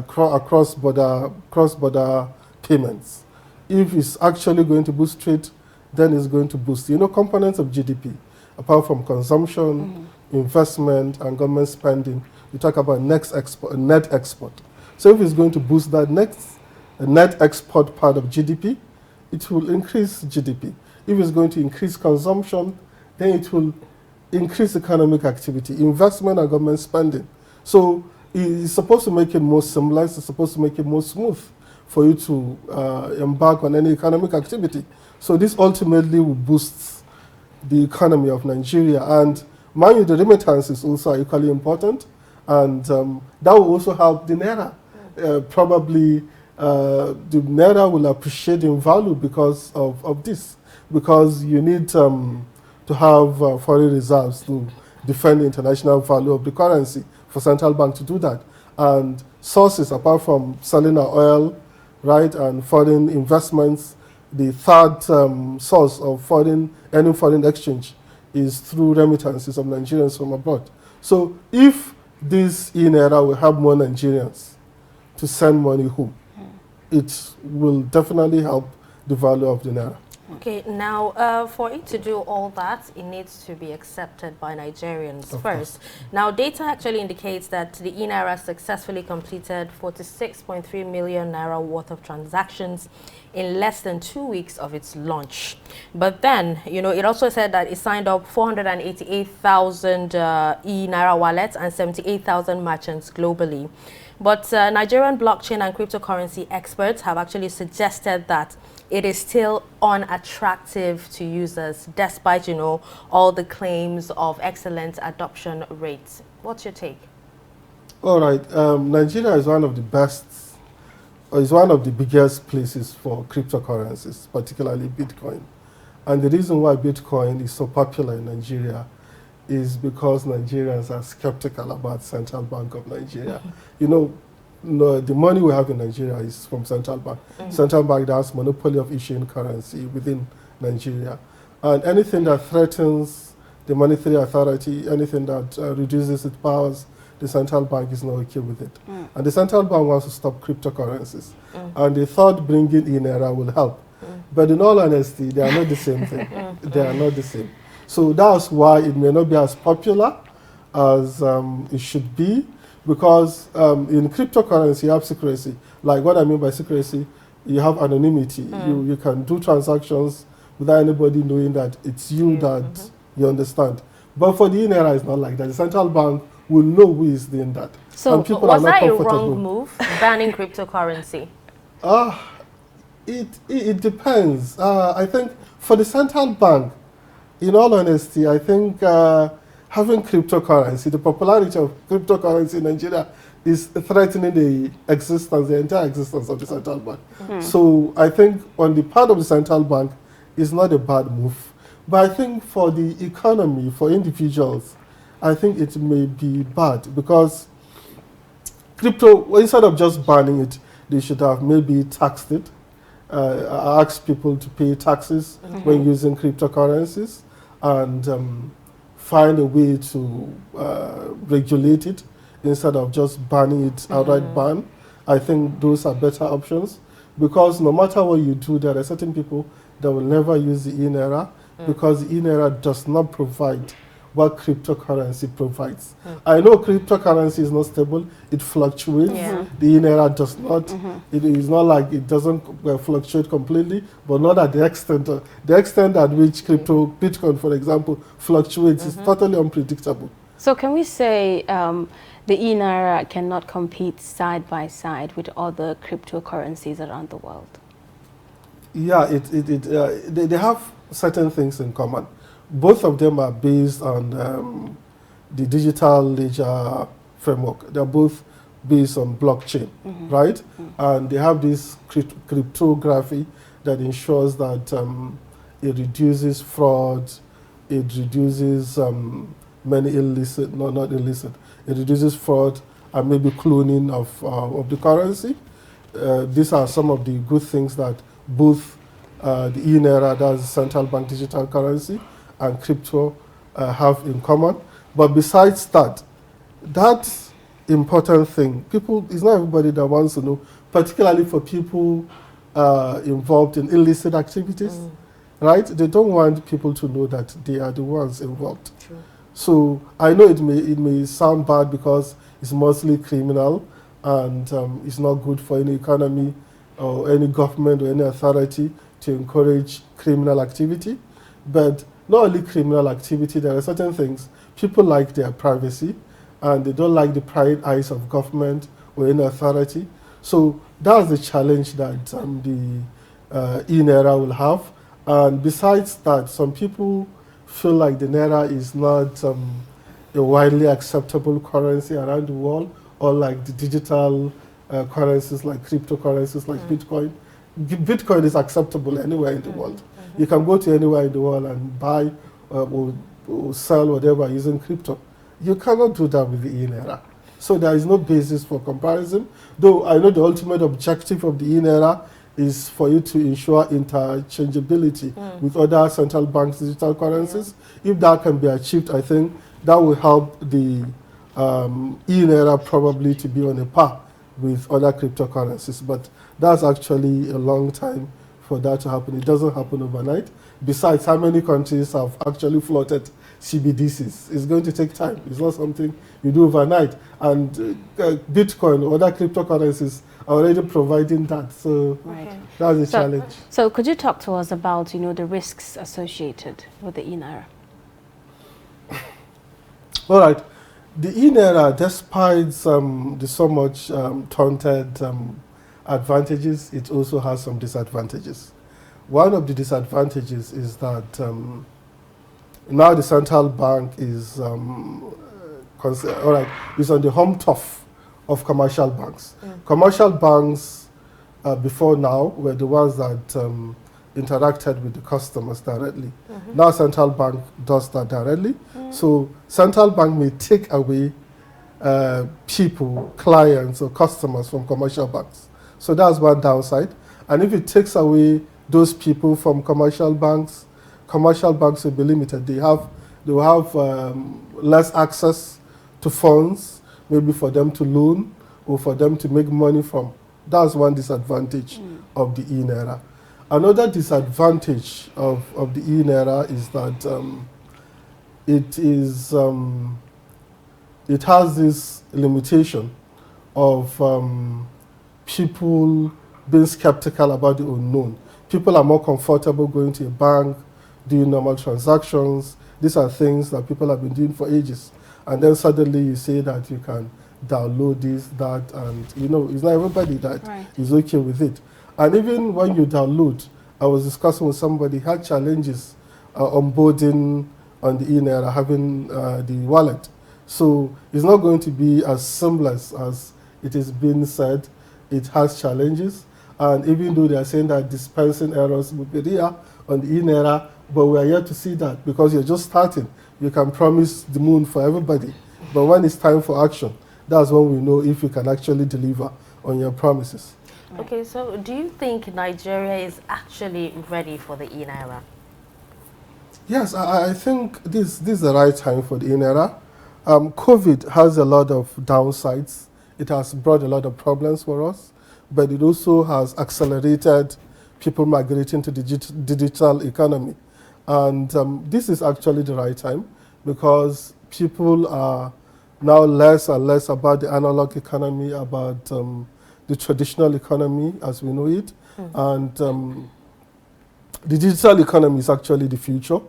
cross-border payments. If it's actually going to boost trade, then it's going to boost, components of GDP, apart from consumption, investment, and government spending. You talk about net export. So if it's going to boost that net export part of GDP, it will increase GDP. If it's going to increase consumption, then it will increase economic activity, investment, and government spending. So it's supposed to make it more seamless, it's supposed to make it more smooth for you to embark on any economic activity. So this ultimately will boost the economy of Nigeria. And mind you, the remittances also are equally important, and that will also help the Naira. Probably the Naira will appreciate in value because of this, because you need to have foreign reserves to defend the international value of the currency, for central bank to do that. And sources, apart from selling our oil, right, and foreign investments, the third source of any foreign exchange is through remittances of Nigerians from abroad. So if this era will help more Nigerians to send money home, it will definitely help the value of the naira. Okay, now for it to do all that, it needs to be accepted by Nigerians first. Now, data actually indicates that the e-Naira successfully completed 46.3 million naira worth of transactions in less than 2 weeks of its launch. But then, you know, it also said that it signed up 488,000 e-Naira wallets and 78,000 merchants globally. But Nigerian blockchain and cryptocurrency experts have actually suggested that it is still unattractive to users, despite, you know, all the claims of excellent adoption rates. What's your take? All right, Nigeria is one of the best, or is one of the biggest places for cryptocurrencies, particularly Bitcoin. And the reason why Bitcoin is so popular in Nigeria is because Nigerians are skeptical about Central Bank of Nigeria. You know, the money we have in Nigeria is from Central Bank. Central Bank has monopoly of issuing currency within Nigeria. And anything that threatens the monetary authority, anything that reduces its powers, the Central Bank is not okay with it. And the Central Bank wants to stop cryptocurrencies. And they thought bringing e-Naira will help. But in all honesty, they are not the same thing. They are not the same. So that's why it may not be as popular as it should be, because in cryptocurrency you have secrecy. Like what I mean by secrecy, you have anonymity. You can do transactions without anybody knowing that it's you that you understand. But for the e-Naira, it's not like that. The central bank will know who is doing that. So and people was are not that a comfortable. wrong move, banning cryptocurrency? It depends. I think for the central bank, in all honesty, I think having cryptocurrency, the popularity of cryptocurrency in Nigeria is threatening the entire existence of the central bank. So I think on the part of the central bank, it's not a bad move. But I think for the economy, for individuals, I think it may be bad because crypto, instead of just banning it, they should have maybe taxed it, asked people to pay taxes when using cryptocurrencies, and find a way to regulate it instead of just banning it outright ban. I think those are better options, because no matter what you do, there are certain people that will never use the e-Naira because the e-Naira does not provide what cryptocurrency provides. I know cryptocurrency is not stable, it fluctuates. The e-Naira does not. It is not like it doesn't fluctuate completely, but not at the extent at which Bitcoin, for example, fluctuates. It's totally unpredictable. So can we say the e-Naira cannot compete side by side with other cryptocurrencies around the world? Yeah, they have certain things in common. Both of them are based on the digital ledger framework. They're both based on blockchain, right? And they have this cryptography that ensures that it reduces fraud, it reduces many illicit, not illicit, it reduces fraud and maybe cloning of the currency. These are some of the good things that both the e-Naira, that's central bank digital currency, and crypto have in common. But besides that, that important thing, it's not everybody that wants to know, particularly for people involved in illicit activities, right? They don't want people to know that they are the ones involved. True. So I know it may sound bad because it's mostly criminal and it's not good for any economy or any government or any authority to encourage criminal activity. But not only criminal activity, there are certain things. People like their privacy and they don't like the prying eyes of government or any authority. So that's the challenge that the e-Naira will have. And besides that, some people feel like the Naira is not a widely acceptable currency around the world, or like the digital currencies like cryptocurrencies like Bitcoin. Bitcoin is acceptable anywhere in the world. You can go to anywhere in the world and buy or sell whatever using crypto. You cannot do that with the e-Naira. So there is no basis for comparison, though I know the ultimate objective of the e-Naira is for you to ensure interchangeability with other central banks' digital currencies. If that can be achieved, I think that will help the e-Naira probably to be on a par with other cryptocurrencies. But that's actually a long time for that to happen. It doesn't happen overnight. Besides, how many countries have actually floated CBDCs? It's going to take time. It's not something you do overnight. And Bitcoin or other cryptocurrencies are already providing that. So that's a challenge. So could you talk to us about, the risks associated with the e-Naira? All right. The e-Naira, despite the so much taunted advantages, it also has some disadvantages. One of the disadvantages is that now the central bank is is on the home turf of commercial banks. Commercial banks before now were the ones that interacted with the customers directly. Now central bank does that directly. So central bank may take away people, clients or customers from commercial banks. So that's one downside. And if it takes away those people from commercial banks will be limited. They will have less access to funds, maybe for them to loan or for them to make money from. That's one disadvantage of the e-Naira. Another disadvantage of the e-Naira is that it has this limitation of people being skeptical about the unknown. People are more comfortable going to a bank, doing normal transactions. These are things that people have been doing for ages. And then suddenly you say that you can download this, that, and it's not everybody that is okay with it. And even when you download, I was discussing with somebody who had challenges onboarding on the e-Naira, having the wallet. So it's not going to be as seamless as it is being said. It has challenges. And even though they are saying that dispensing errors will be there on the e-Naira, but we are yet to see that because you're just starting. You can promise the moon for everybody. But when it's time for action, that's when we know if you can actually deliver on your promises. Okay, so do you think Nigeria is actually ready for the e-Naira? Yes, I think this is the right time for the e-Naira. COVID has a lot of downsides. It has brought a lot of problems for us, but it also has accelerated people migrating to the digital economy. And this is actually the right time because people are now less and less about the analog economy, about the traditional economy as we know it. And the digital economy is actually the future.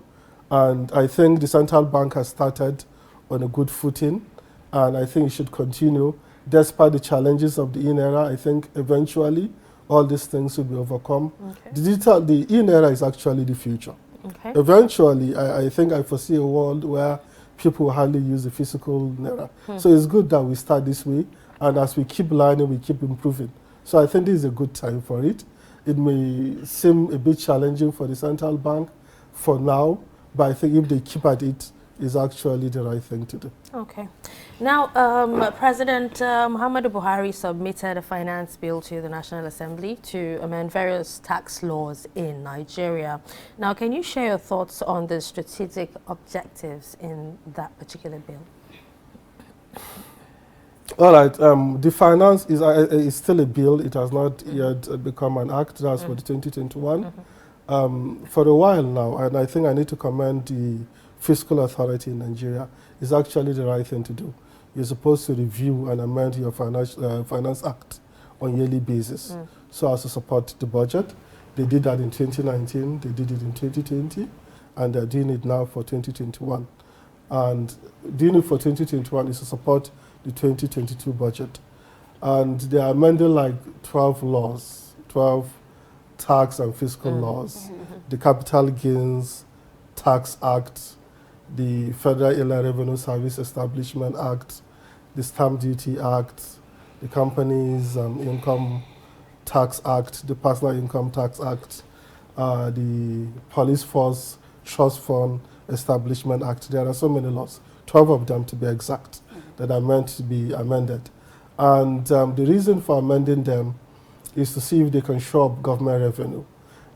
And I think the central bank has started on a good footing, and I think it should continue. Despite the challenges of the e-Naira, I think eventually all these things will be overcome. The e-Naira is actually the future. Eventually, I think I foresee a world where people will hardly use the physical Naira. So it's good that we start this way, and as we keep learning, we keep improving. So I think this is a good time for it. It may seem a bit challenging for the central bank for now, but I think if they keep at it, is actually the right thing to do. Okay. Now, President Muhammadu Buhari submitted a finance bill to the National Assembly to amend various tax laws in Nigeria. Now, can you share your thoughts on the strategic objectives in that particular bill? All right. The finance is still a bill. It has not yet become an act. That's for the 2021. For a while now, and I think I need to commend the fiscal authority in Nigeria. Is actually the right thing to do. You're supposed to review and amend your finance act on yearly basis so as to support the budget. They did that in 2019, they did it in 2020, and they're doing it now for 2021. And doing it for 2021 is to support the 2022 budget. And they are amending like 12 laws, 12 tax and fiscal laws, the Capital Gains Tax Act, the Federal Inland Revenue Service Establishment Act, the Stamp Duty Act, the Companies Income Tax Act, the Personal Income Tax Act, the Police Force Trust Fund Establishment Act. There are so many laws, 12 of them to be exact, that are meant to be amended. And the reason for amending them is to see if they can shore up government revenue.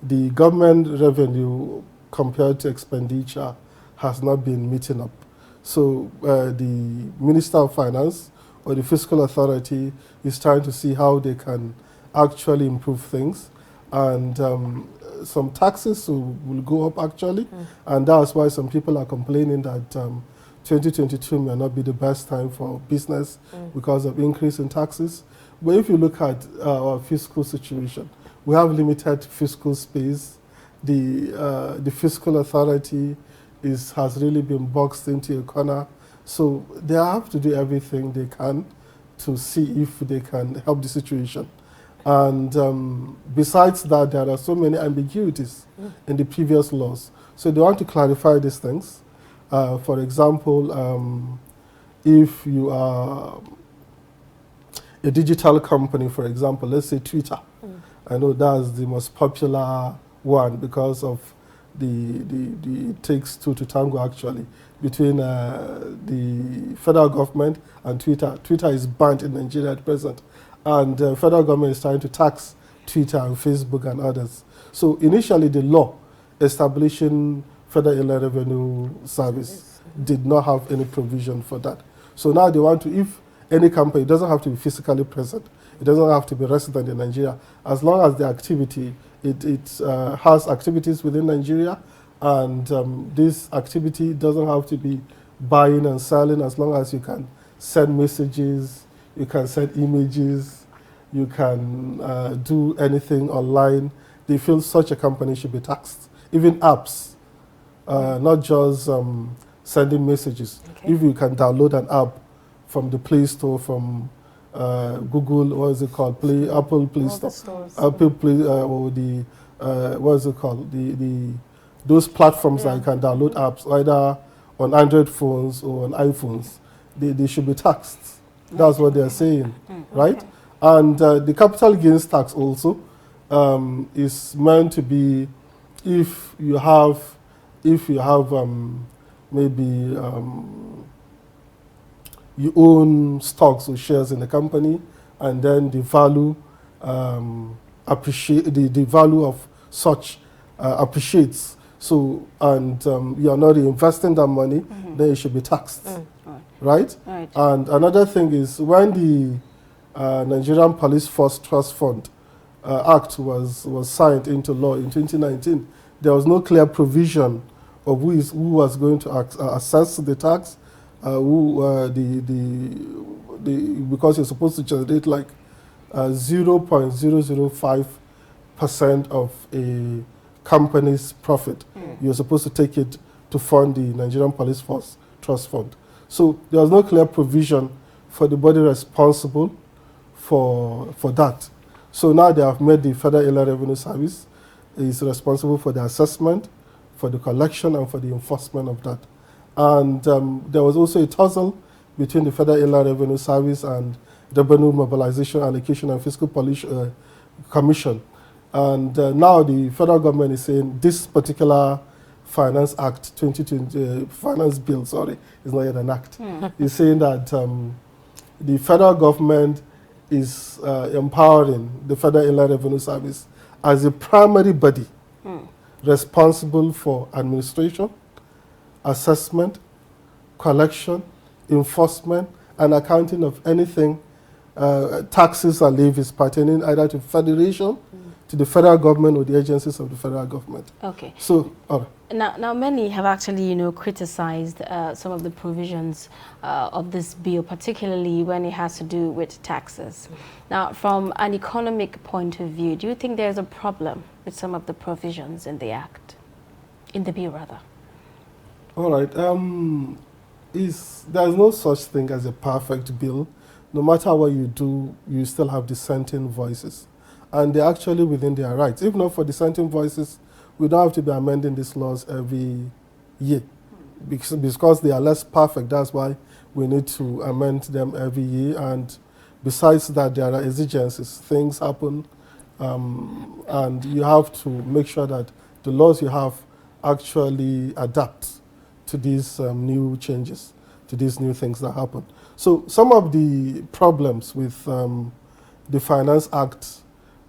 The government revenue compared to expenditure has not been meeting up. So the Minister of Finance or the Fiscal Authority is trying to see how they can actually improve things. And some taxes will go up actually. And that's why some people are complaining that 2022 may not be the best time for business because of increase in taxes. But if you look at our fiscal situation, we have limited fiscal space. The Fiscal Authority has really been boxed into a corner. So they have to do everything they can to see if they can help the situation. And besides that, there are so many ambiguities in the previous laws. So they want to clarify these things. For example, if you are a digital company, for example, let's say Twitter. I know that's the most popular one because of it takes two to tango actually between the federal government and Twitter. Twitter is banned in Nigeria at present, and the federal government is trying to tax Twitter and Facebook and others. So initially the law establishing Federal Inland Revenue Service did not have any provision for that. So now they want to, if any company, it doesn't have to be physically present, it doesn't have to be resident in Nigeria, as long as the activity, it has activities within Nigeria, and this activity doesn't have to be buying and selling, as long as you can send messages, you can send images, you can do anything online. They feel such a company should be taxed. Even apps, not just sending messages. Okay. If you can download an app from the Play Store, from Google, what is it called? Apple Play Store, Apple Play, or the what is it called? Those platforms that you can download apps either on Android phones or on iPhones. They should be taxed. That's what they are saying, right? And the capital gains tax also is meant to be if you have maybe you own stocks or shares in the company, and then the value the value of such appreciates. So, and you are not reinvesting that money, then you should be taxed, right? And another thing is when the Nigerian Police Force Trust Fund Act was signed into law in 2019, there was no clear provision of who was going to assess the tax, because you're supposed to generate like 0.005% of a company's profit. You're supposed to take it to fund the Nigerian Police Force Trust Fund. So there was no clear provision for the body responsible for that. So now they have made the Federal Inland Revenue Service is responsible for the assessment, for the collection, and for the enforcement of that. And there was also a tussle between the Federal Inland Revenue Service and the Revenue Mobilization, Allocation and Fiscal Commission. And now the federal government is saying this particular Finance Act 2020, Finance Bill, sorry, is not yet an act. Is saying that the federal government is empowering the Federal Inland Revenue Service as a primary body responsible for administration, assessment, collection, enforcement, and accounting of anything, taxes and levies pertaining either to federation, to the federal government, or the agencies of the federal government. Okay. So, all right. Now, many have actually, criticized some of the provisions of this bill, particularly when it has to do with taxes. Now, from an economic point of view, do you think there's a problem with some of the provisions in the act, in the bill rather? All right. There's no such thing as a perfect bill. No matter what you do, you still have dissenting voices. And they're actually within their rights. If not for dissenting voices, we don't have to be amending these laws every year. Because they are less perfect, that's why we need to amend them every year. And besides that, there are exigencies. Things happen, and you have to make sure that the laws you have actually adapt to these new changes, to these new things that happen. So some of the problems with the Finance Act,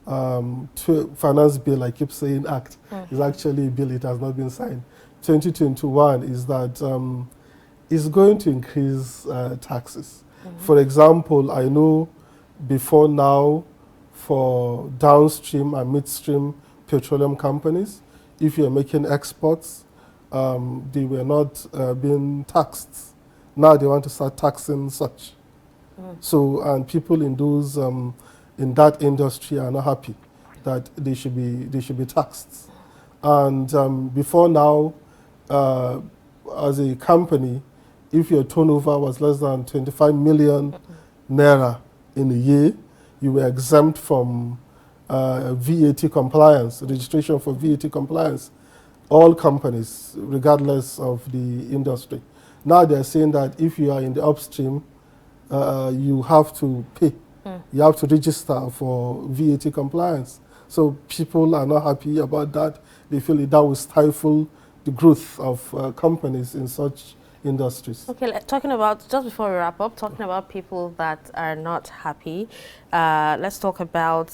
Finance Bill, I keep saying Act, is actually a bill, it has not been signed. 2021 is that it's going to increase taxes. For example, I know before now for downstream and midstream petroleum companies, if you're making exports, they were not being taxed. Now they want to start taxing such. So, and people in those in that industry are not happy that they should be taxed. And before now, as a company, if your turnover was less than 25 million naira in a year, you were exempt from VAT compliance, registration for VAT compliance. All companies, regardless of the industry. Now they're saying that if you are in the upstream, you have to pay. You have to register for VAT compliance. So people are not happy about that. They feel that will stifle the growth of companies in such industries. Okay, talking about, just before we wrap up, talking about people that are not happy, let's talk about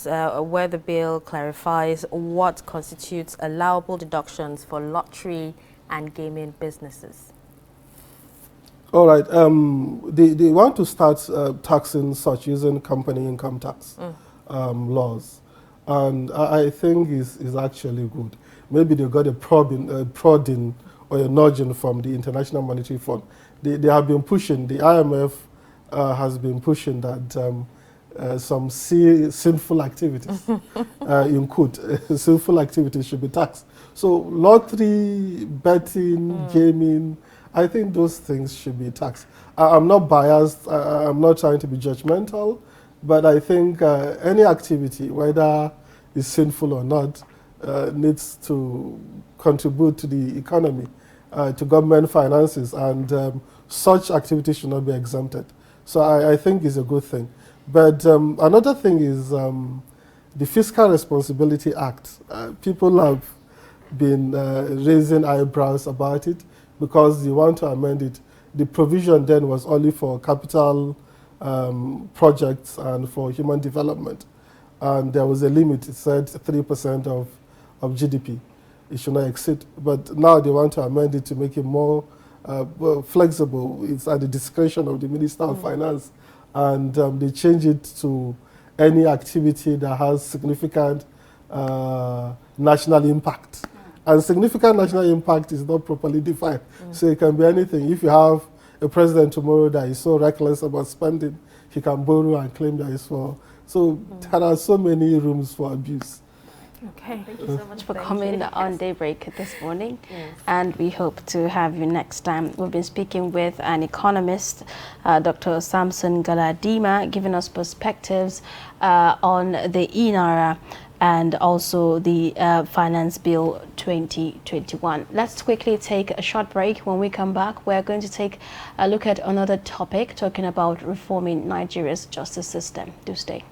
where the bill clarifies what constitutes allowable deductions for lottery and gaming businesses. All right, they want to start taxing such using company income tax laws. And I think is actually good. Maybe they got a prodding or a nudging from the International Monetary Fund. They have been pushing, the IMF has been pushing that some sinful activities, sinful activities should be taxed. So lottery, betting, gaming, I think those things should be taxed. I'm not biased, I'm not trying to be judgmental, but I think any activity, whether it's sinful or not, needs to contribute to the economy, to government finances, and such activities should not be exempted. So I think it's a good thing. But another thing is the Fiscal Responsibility Act. People have been raising eyebrows about it because they want to amend it. The provision then was only for capital projects and for human development. And there was a limit, it said 3% of GDP. It should not exceed. But now they want to amend it to make it more flexible. It's at the discretion of the Minister of Finance. And they change it to any activity that has significant national impact. And significant national impact is not properly defined. So it can be anything. If you have a president tomorrow that is so reckless about spending, he can borrow and claim that it's for. So there are so many rooms for abuse. Okay, thank you so much for coming on Daybreak this morning, and we hope to have you next time. We've been speaking with an economist, Dr. Samson Galadima, giving us perspectives on the e-Naira and also the Finance Bill 2021. Let's quickly take a short break. When we come back, we're going to take a look at another topic, talking about reforming Nigeria's justice system. Do stay.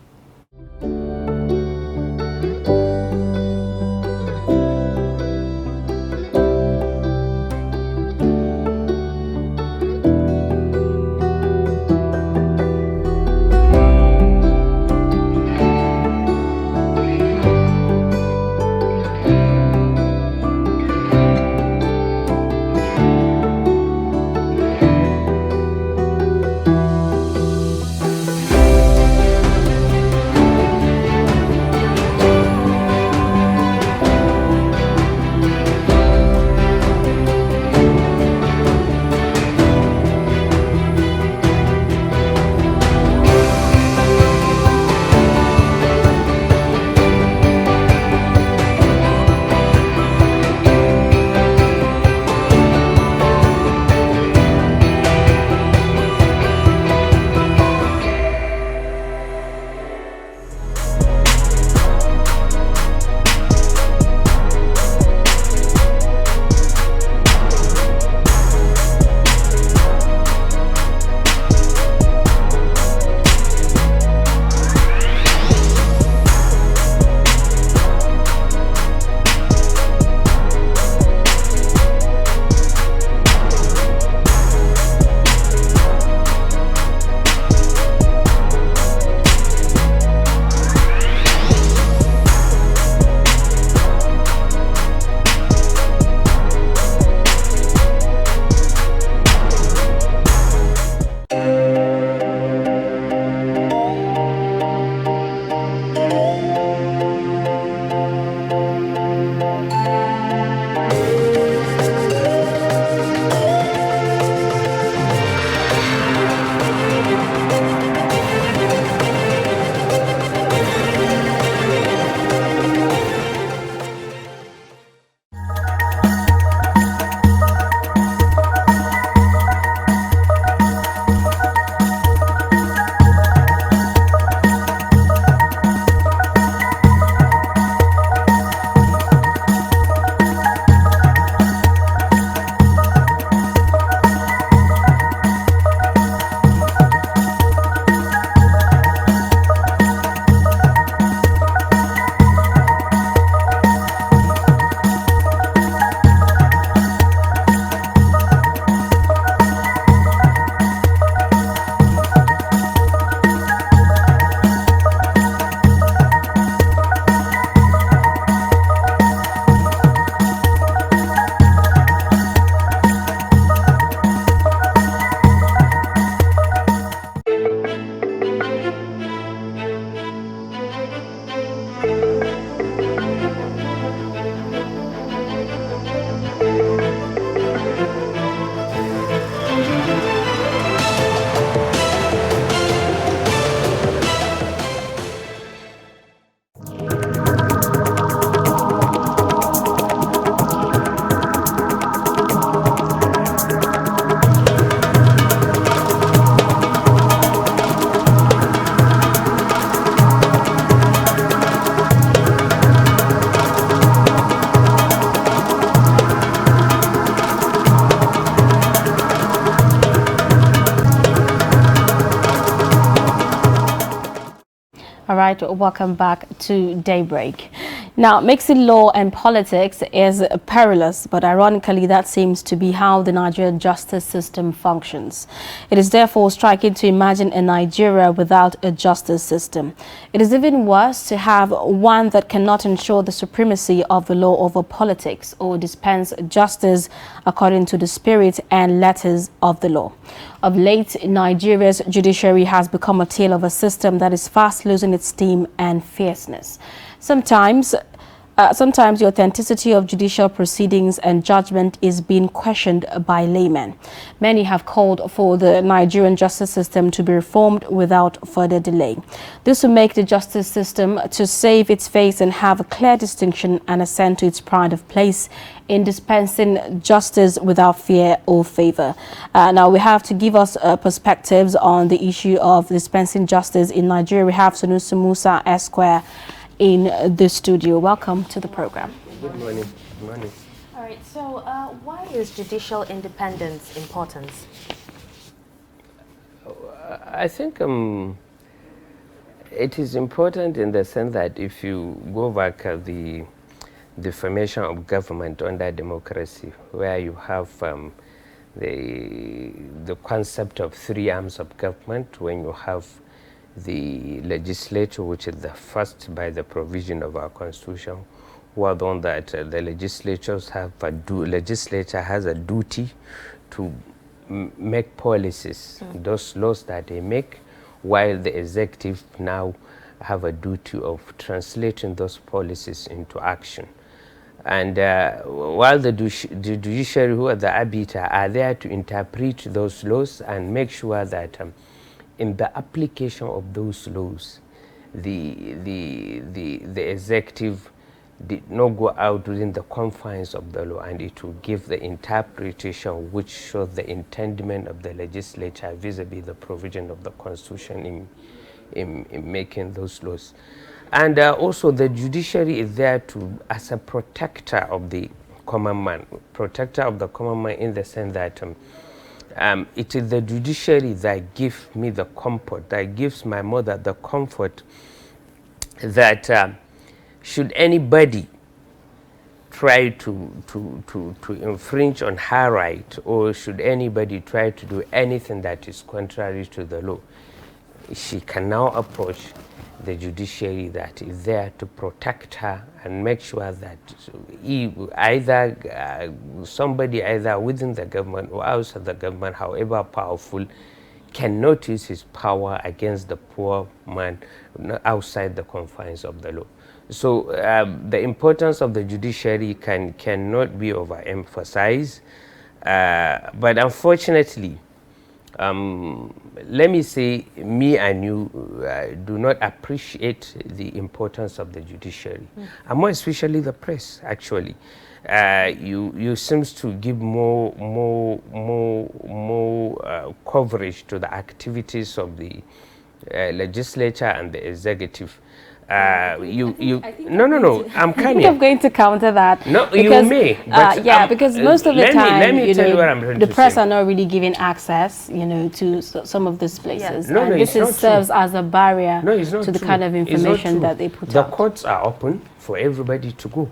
All right, welcome back to Daybreak. Now, mixing law and politics is perilous, but ironically, that seems to be how the Nigerian justice system functions. It is therefore striking to imagine a Nigeria without a justice system. It is even worse to have one that cannot ensure the supremacy of the law over politics or dispense justice according to the spirit and letters of the law. Of late, Nigeria's judiciary has become a tale of a system that is fast losing its steam and fierceness. Sometimes the authenticity of judicial proceedings and judgment is being questioned by laymen. Many have called for the Nigerian justice system to be reformed without further delay. This will make the justice system to save its face and have a clear distinction and ascend to its pride of place in dispensing justice without fear or favor. Now, we have to give us perspectives on the issue of dispensing justice in Nigeria. We have Sunusi Musa Esquire in the studio. Welcome to the program. Good morning. Good morning. All right, so why is judicial independence important? I think it is important in the sense that if you go back the formation of government under democracy, where you have the concept of three arms of government, when you have the legislature, which is the first by the provision of our constitution, who are the one that the legislatures have legislature has a duty to make policies, those laws that they make, while the executive now have a duty of translating those policies into action. And while the judiciary, who are the arbiter, are there to interpret those laws and make sure that in the application of those laws, the executive did not go out within the confines of the law, and it will give the interpretation which shows the intendment of the legislature vis-a-vis the provision of the constitution in making those laws. And also the judiciary is there as a protector of the common man, in the sense that it is the judiciary that gives me the comfort, that gives my mother the comfort that should anybody try to infringe on her right, or should anybody try to do anything that is contrary to the law, she can now approach the judiciary that is there to protect her and make sure that either somebody either within the government or outside the government, however powerful, cannot use his power against the poor man outside the confines of the law. So the importance of the judiciary cannot be overemphasized, but unfortunately, let me say, me and you do not appreciate the importance of the judiciary, and more especially the press. Actually, you seems to give more coverage to the activities of the legislature and the executive. No, I'm coming. I'm going to counter that. No, because, you may. But yeah, because most of the time, let me tell you what I'm trying the to press say. are not really giving access, to some of these places. No, and no, this it's not serves true. as a barrier No, it's not to the true. kind of It's not information true. that they put The out. courts are open for everybody to go.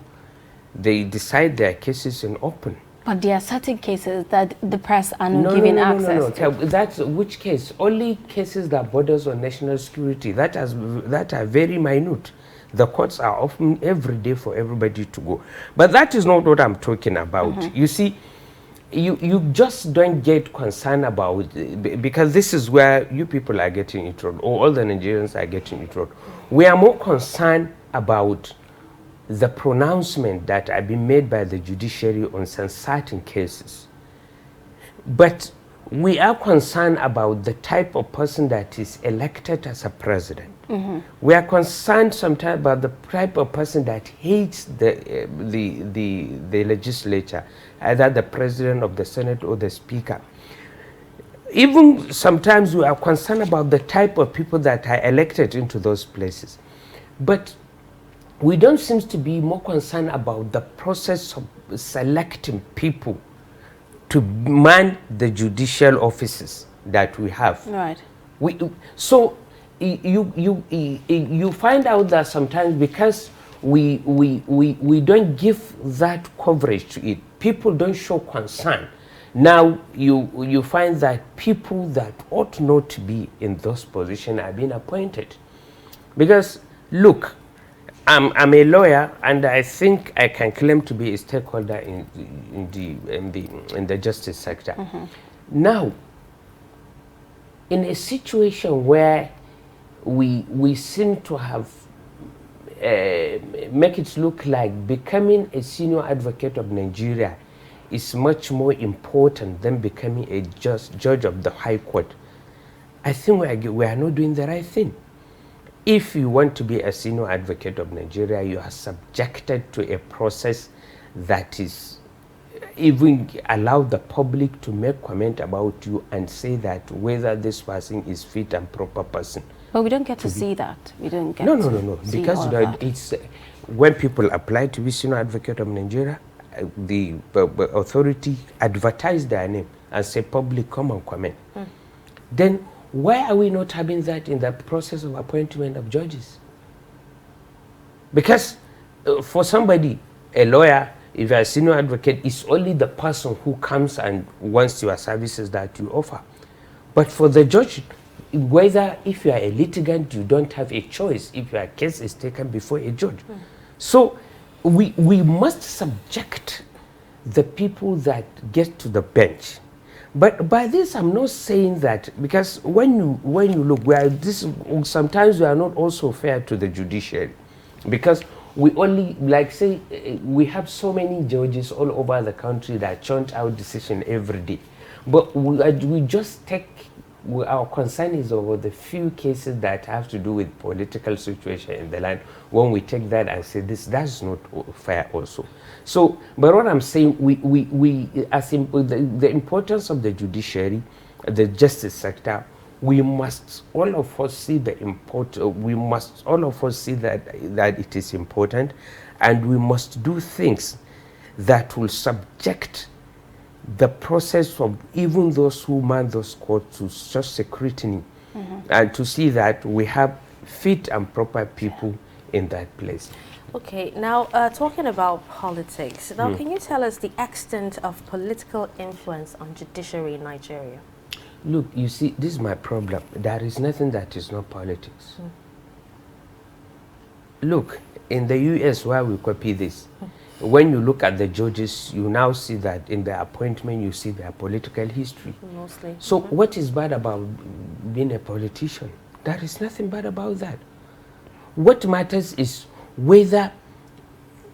They decide their cases in open. But there are certain cases that the press are not giving access to. That's which case? Only cases that borders on national security. That are very minute. The courts are open every day for everybody to go. But that is not what I'm talking about. You see, you just don't get concerned about, because this is where you people are getting it wrong, or all the Nigerians are getting it wrong. We are more concerned about the pronouncement that have been made by the judiciary on some certain cases. But we are concerned about the type of person that is elected as a president. We are concerned sometimes about the type of person that hates the legislature, either the president of the Senate or the speaker. Even sometimes we are concerned about the type of people that are elected into those places. But we don't seem to be more concerned about the process of selecting people to man the judicial offices that we have. Right. So you find out that sometimes because we don't give that coverage to it, people don't show concern. Now you find that people that ought not to be in those positions are being appointed. Because look, I'm a lawyer, and I think I can claim to be a stakeholder in the justice sector. Now, in a situation where we seem to have make it look like becoming a senior advocate of Nigeria is much more important than becoming a judge of the High Court, I think we are not doing the right thing. If you want to be a senior advocate of Nigeria, you are subjected to a process that is even allow the public to make comment about you and say that whether this person is fit and proper person. But we don't get to see that. We don't get No. Because it's when people apply to be senior advocate of Nigeria, the authority advertise their name and say, public, come and comment. Then why are we not having that in the process of appointment of judges? Because for somebody, a lawyer, if you're a senior advocate, it's only the person who comes and wants your services that you offer. But for the judge, whether if you are a litigant, you don't have a choice if your case is taken before a judge. So we must subject the people that get to the bench. But by this, I'm not saying that, because when you look, sometimes we are not also fair to the judiciary, because we only, like say, we have so many judges all over the country that churn out decision every day. But we just take, our concern is over the few cases that have to do with political situation in the land. When we take that and say that's not fair also. So, but what I'm saying, the importance of the judiciary, the justice sector, we must all of us see the we must all of us see that it is important, and we must do things that will subject the process of even those who man those courts to such scrutiny, and to see that we have fit and proper people in that place. Okay, now talking about politics, now can you tell us the extent of political influence on judiciary in Nigeria? Look, you see, this is my problem. There is nothing that is not politics. Look, in the US, where we copy this, when you look at the judges, you now see that in their appointment, you see their political history. Mostly. So what is bad about being a politician? There is nothing bad about that. What matters is whether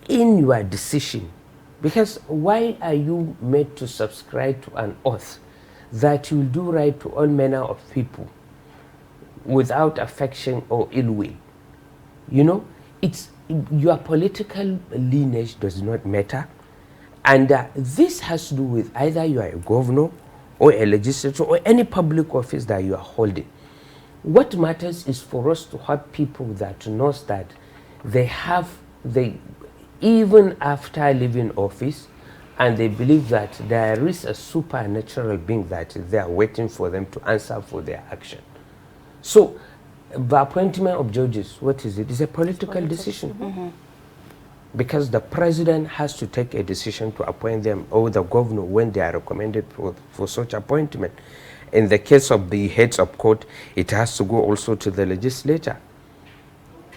in your decision, because why are you made to subscribe to an oath that you'll do right to all manner of people without affection or ill will? You know, it's your political lineage does not matter, and this has to do with either you are a governor or a legislator or any public office that you are holding. What matters is for us to have people that knows that they even after leaving office, and they believe that there is a supernatural being that is there waiting for them to answer for their action. So the appointment of judges, what is it? It's a political decision. Because the president has to take a decision to appoint them, or the governor when they are recommended for such appointment. In the case of the heads of court, it has to go also to the legislature.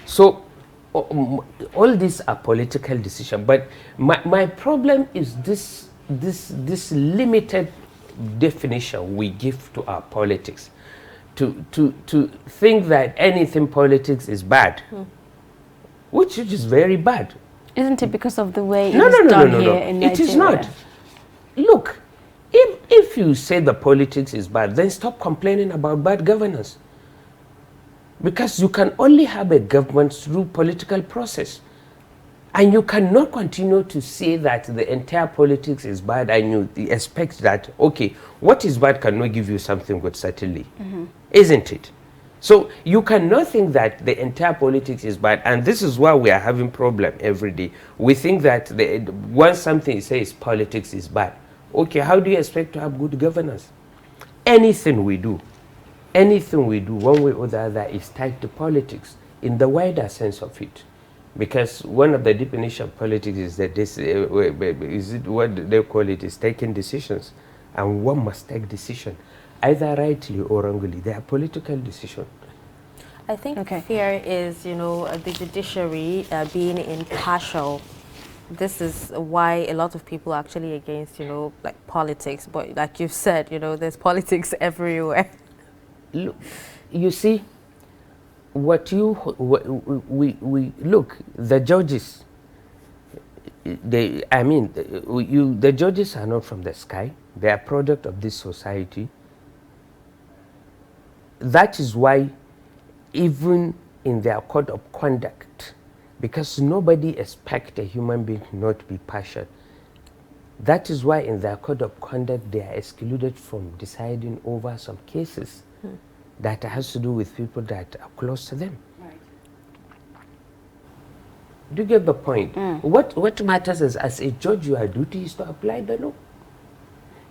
So all these are political decisions. But my problem is this limited definition we give to our politics. To think that anything politics is bad, which is very bad. Isn't it because of the way it's done here in Nigeria? It is not. Look, if you say the politics is bad, then stop complaining about bad governance. Because you can only have a government through political process. And you cannot continue to say that the entire politics is bad and you expect that, okay, what is bad cannot give you something good, certainly. Isn't it? So you cannot think that the entire politics is bad, and this is why we are having problem every day. We think that once something says politics is bad, okay, how do you expect to have good governance? Anything we do, anything we do, one way or the other, is tied to politics in the wider sense of it. Because one of the definitions of politics is that this, is it what they call it, is taking decisions. And one must take decision, either rightly or wrongly. They are political decisions. I think fear is, you know, the judiciary being impartial. This is why a lot of people are actually against, you know, like politics. But like you've said, you know, there's politics everywhere. Look, you see, we look, the judges, the judges are not from the sky. They are a product of this society. That is why even in their code of conduct, because nobody expects a human being not be partial, that is why in their code of conduct they are excluded from deciding over some cases that has to do with people that are close to them. Right. Do you get the point? What matters is, as a judge, your duty is to apply the law.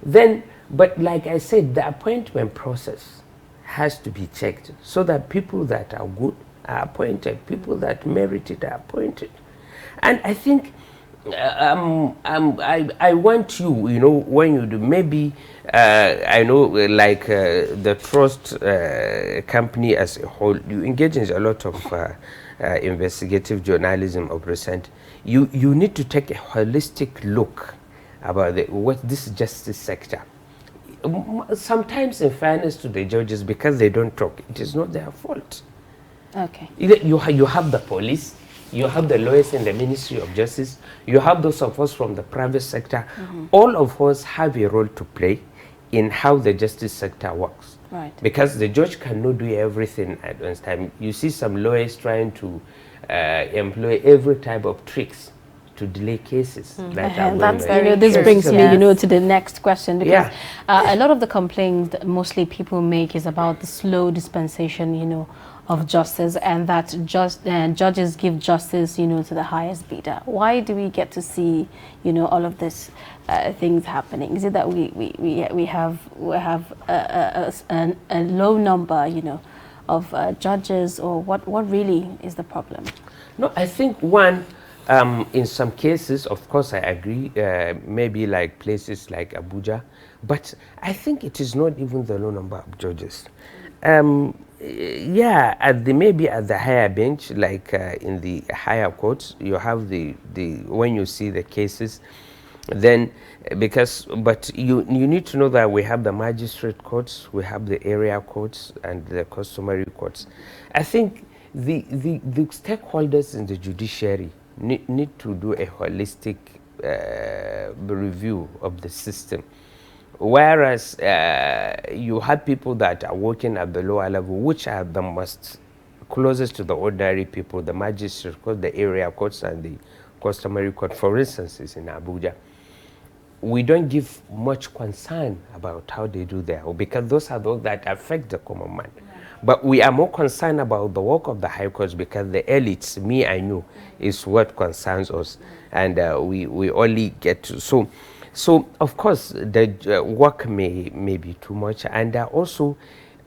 Then, but like I said, the appointment process has to be checked so that people that are good are appointed, people that merit it are appointed. And I think I want you, you know, when you do, maybe I know like the trust company as a whole, you engage in a lot of investigative journalism of recent. You need to take a holistic look about what this justice sector. Sometimes, in fairness to the judges, because they don't talk, it is not their fault. Okay. You have the police, you have the lawyers in the Ministry of Justice, you have those of us from the private sector. All of us have a role to play in how the justice sector works. Right. Because the judge cannot do everything at one time. You see some lawyers trying to employ every type of tricks to delay cases. That's very this brings me, you know, to the next question, because a lot of the complaints mostly people make is about the slow dispensation, you know, of justice, and that judges give justice, you know, to the highest bidder. Why do we get to see, you know, all of this things happening? Is it that we have a low number, you know, of judges, or what really is the problem? No, I think one, in some cases, of course, I agree, maybe like places like Abuja, but I think it is not even the low number of judges. Yeah, maybe at the higher bench, like in the higher courts, you have the when you see the cases, then but you need to know that we have the magistrate courts, we have the area courts, and the customary courts. I think the stakeholders in the judiciary need to do a holistic review of the system. Whereas you have people that are working at the lower level, which are the most closest to the ordinary people, the magistrate court, the area courts, and the customary court, for instance, is in Abuja. We don't give much concern about how they do their work, because those are those that affect the common man. But we are more concerned about the work of the high courts, because the elites, me and you, is what concerns us, and we only get to. So of course the work may be too much, and also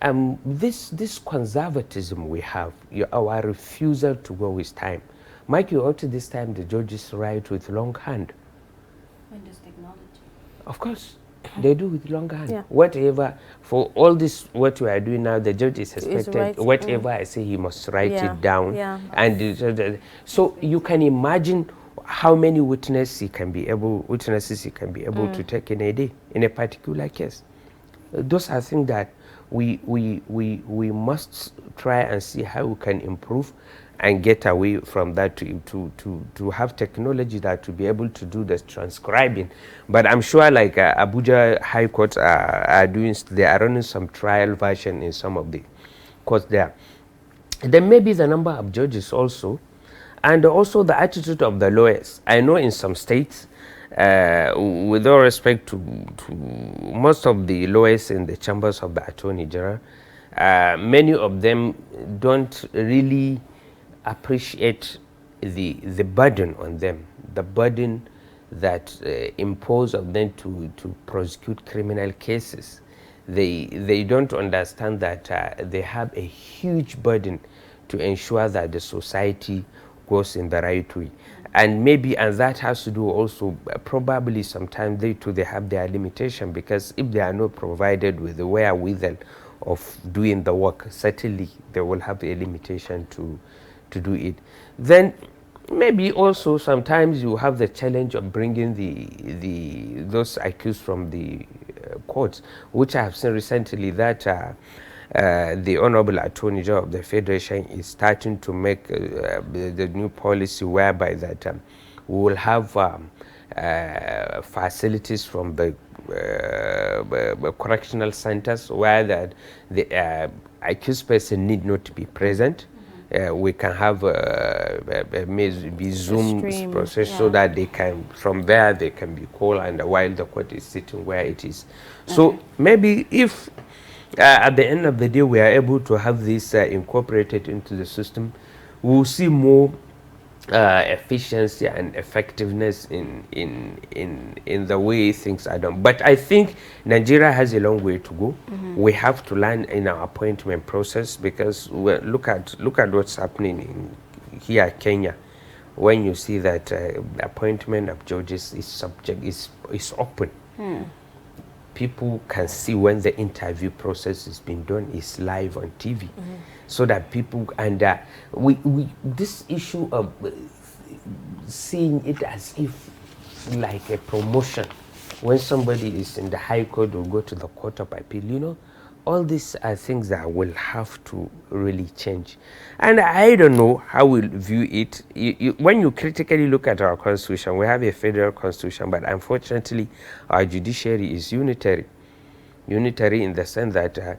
this conservatism we have, our refusal to go with time. Mike, you up to this time the judges write with long hand. When does technology? Of course. They do with long hand. Whatever, for all this, what we are doing now, the judge is expected, whatever I say, he must write it down. And so you can imagine how many witnesses he can be able to take in a day, in a particular case. Those are things that we must try and see how we can improve and get away from that to have technology that to be able to do the transcribing. But I'm sure like Abuja High Court they are running some trial version in some of the courts there. Then maybe the number of judges also, and also the attitude of the lawyers. I know in some states, with all respect to most of the lawyers in the chambers of the Attorney General, many of them don't really appreciate the burden on them, the burden that imposed on them to prosecute criminal cases. They don't understand that they have a huge burden to ensure that the society goes in the right way. And that has to do also, probably sometimes they have their limitation, because if they are not provided with the wherewithal of doing the work, certainly they will have a limitation to do it. Then maybe also sometimes you have the challenge of bringing those accused from the courts, which I have seen recently that the Honorable Attorney General of the Federation is starting to make the new policy whereby that we will have facilities from the correctional centers where that the accused person need not to be present. We can have a Zoom process so that they can, from there they can be called, and while the court is sitting where it is. So maybe if at the end of the day we are able to have this incorporated into the system, we will see more efficiency and effectiveness in the way things are done. But I think Nigeria has a long way to go. We have to learn in our appointment process, because look at what's happening in here Kenya. When you see that appointment of judges is open. People can see when the interview process is being done, is live on TV, so that people, and this issue of seeing it as if like a promotion, when somebody is in the High Court or go to the Court of Appeal, all these are things that will have to really change. And I don't know how we'll view it. When you critically look at our constitution, we have a federal constitution, but unfortunately our judiciary is unitary. Unitary in the sense that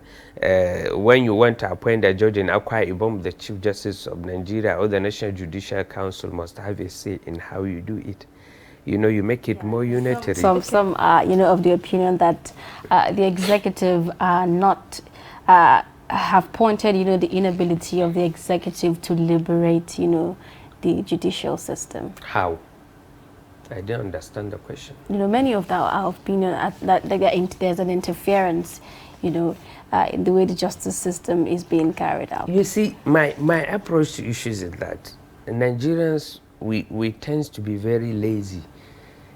when you want to appoint a judge in Akwa Ibom, the Chief Justice of Nigeria or the National Judicial Council must have a say in how you do it. You make it more unitary. Some are, of the opinion that the executive are not, have pointed, the inability of the executive to liberate, the judicial system. How? I don't understand the question. Many of our opinion that there's an interference, in the way the justice system is being carried out. You see, my approach to issues is that Nigerians, we tend to be very lazy.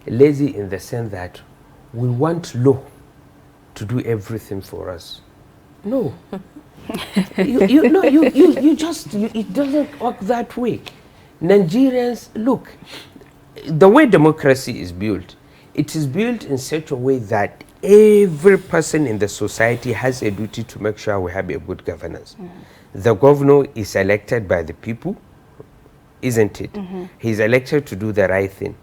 Lazy in the sense that we want law to do everything for us. No. It doesn't work that way. Nigerians, look, the way democracy is built, it is built in such a way that every person in the society has a duty to make sure we have a good governance. The governor is elected by the people, isn't it? He's elected to do the right thing.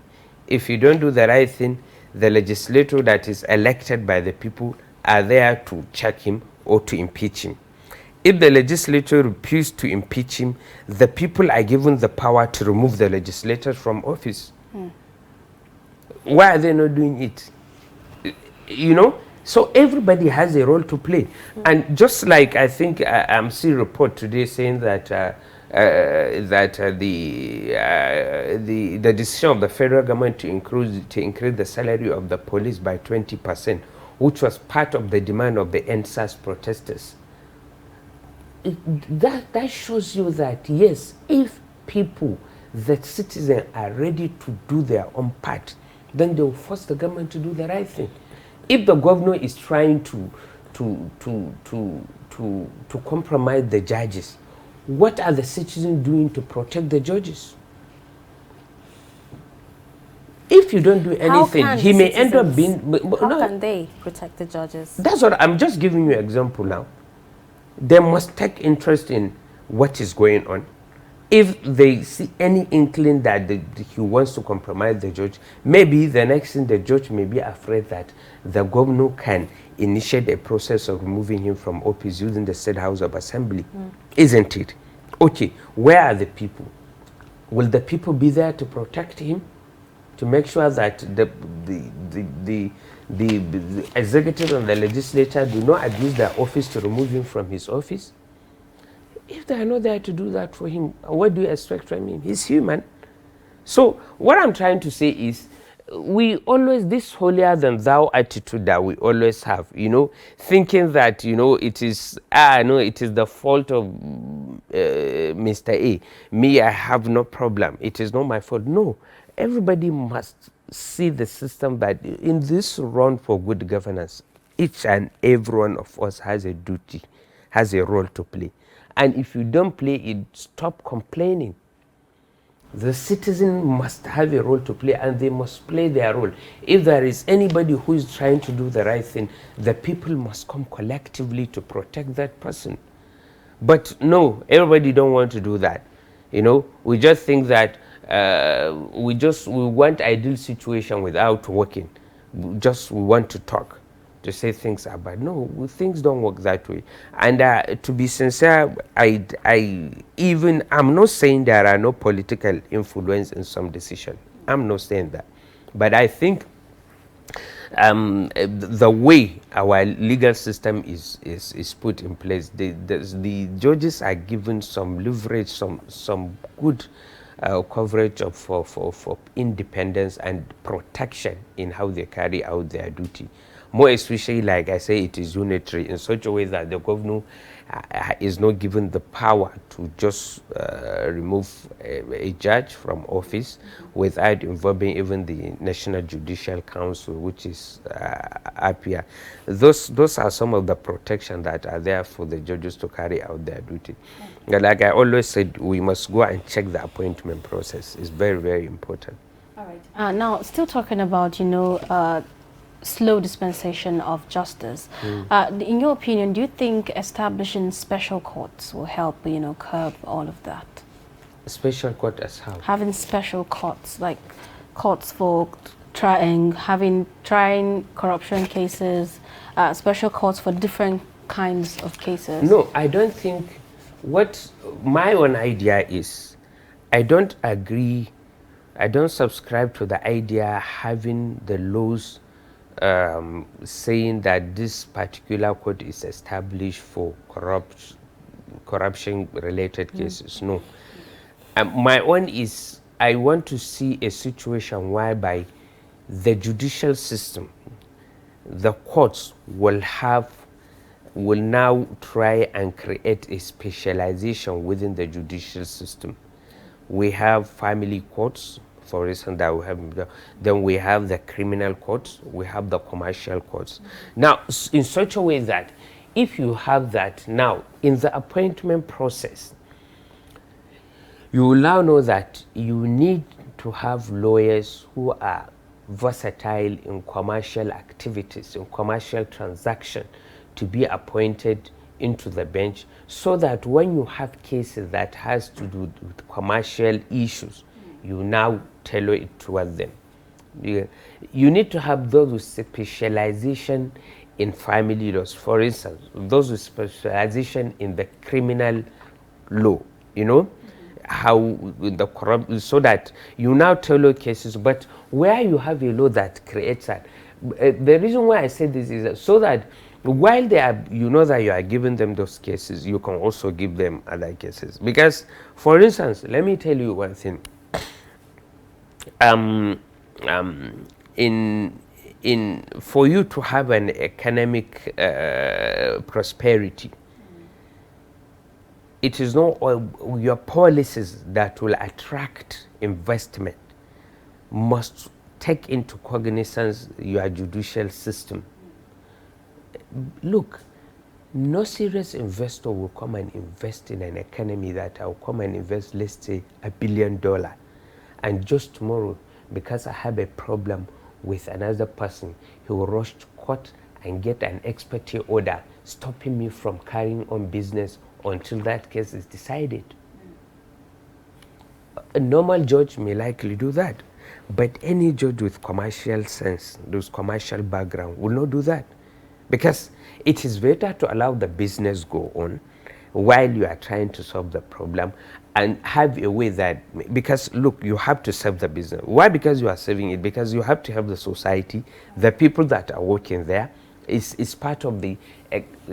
If you don't do the right thing, the legislator that is elected by the people are there to check him or to impeach him. If the legislature refuses to impeach him, the people are given the power to remove the legislator from office. Why are they not doing it? So everybody has a role to play. And just like I think I'm seeing a report today saying that the decision of the federal government to increase the salary of the police by 20%, which was part of the demand of the NSAS protesters. That shows you that, yes, if people, the citizens, are ready to do their own part, then they will force the government to do the right thing. If the governor is trying to compromise the judges, what are the citizens doing to protect the judges? If you don't do anything, he may end up being... How can they protect the judges? That's what I'm just giving you an example now. They must take interest in what is going on. If they see any inkling that he wants to compromise the judge, maybe the next thing, the judge may be afraid that the governor can initiate a process of removing him from office using the State House of Assembly. Isn't it? Okay, where are the people? Will the people be there to protect him? To make sure that the executive and the legislature do not abuse their office to remove him from his office? If they are not there to do that for him, what do you expect from him? He's human. So what I'm trying to say is, we always, this holier than thou attitude that we always have, you know, thinking that, you know, it is, no, it is the fault of Mr. A. Me, I have no problem. It is not my fault. No, everybody must see the system that in this run for good governance, each and every one of us has a duty, has a role to play. And if you don't play it, stop complaining. The citizen must have a role to play, and they must play their role. If there is anybody who is trying to do the right thing, the people must come collectively to protect that person. But no, everybody don't want to do that. You know, we just think that we want ideal situation without working. We want to talk, to say things are bad. No, things don't work that way. And to be sincere, I'm not saying there are no political influence in some decision. I'm not saying that. But I think the way our legal system is put in place, the judges are given some leverage, some good coverage for independence and protection in how they carry out their duty. More especially, like I say, it is unitary in such a way that the governor is not given the power to just remove a judge from office without involving even the National Judicial Council, which is APIA. Those are some of the protection that are there for the judges to carry out their duty. Like I always said, we must go and check the appointment process. It's very, very important. All right. Now, still talking about, you know, slow dispensation of justice. In your opinion, do you think establishing special courts will help, you know, curb all of that? Special court as how? Having special courts, like courts for trying corruption cases, special courts for different kinds of cases. No, I don't think. What my own idea is, I don't agree, I don't subscribe to the idea having the laws saying that this particular court is established for corruption related cases. No. My own is, I want to see a situation whereby the judicial system, the courts will now try and create a specialization within the judicial system. We have family courts, for instance, that we have, then we have the criminal courts, we have the commercial courts. Now, in such a way that if you have that now in the appointment process, you will now know that you need to have lawyers who are versatile in commercial activities, in commercial transactions, to be appointed into the bench, so that when you have cases that has to do with commercial issues, you now tailor it toward them. You need to have those with specialization in family laws, for instance, those with specialization in the criminal law, you know, how the corrupt, so that you now tailor cases. But where you have a law that creates that, the reason why I say this is that so that while they are, you know, that you are giving them those cases, you can also give them other cases. Because, for instance, let me tell you one thing. For you to have an economic prosperity, it is not all your policies that will attract investment must take into cognizance your judicial system. Look, no serious investor will come and invest in an economy that will come and invest, let's say, $1 billion, and just tomorrow, because I have a problem with another person, he will rush to court and get an ex parte order stopping me from carrying on business until that case is decided. A normal judge may likely do that, but any judge with commercial sense, those commercial background, will not do that, because it is better to allow the business go on while you are trying to solve the problem, and have a way that, because look, you have to serve the business. Why? Because you are serving it, because you have to help the society, the people that are working there, It's part of the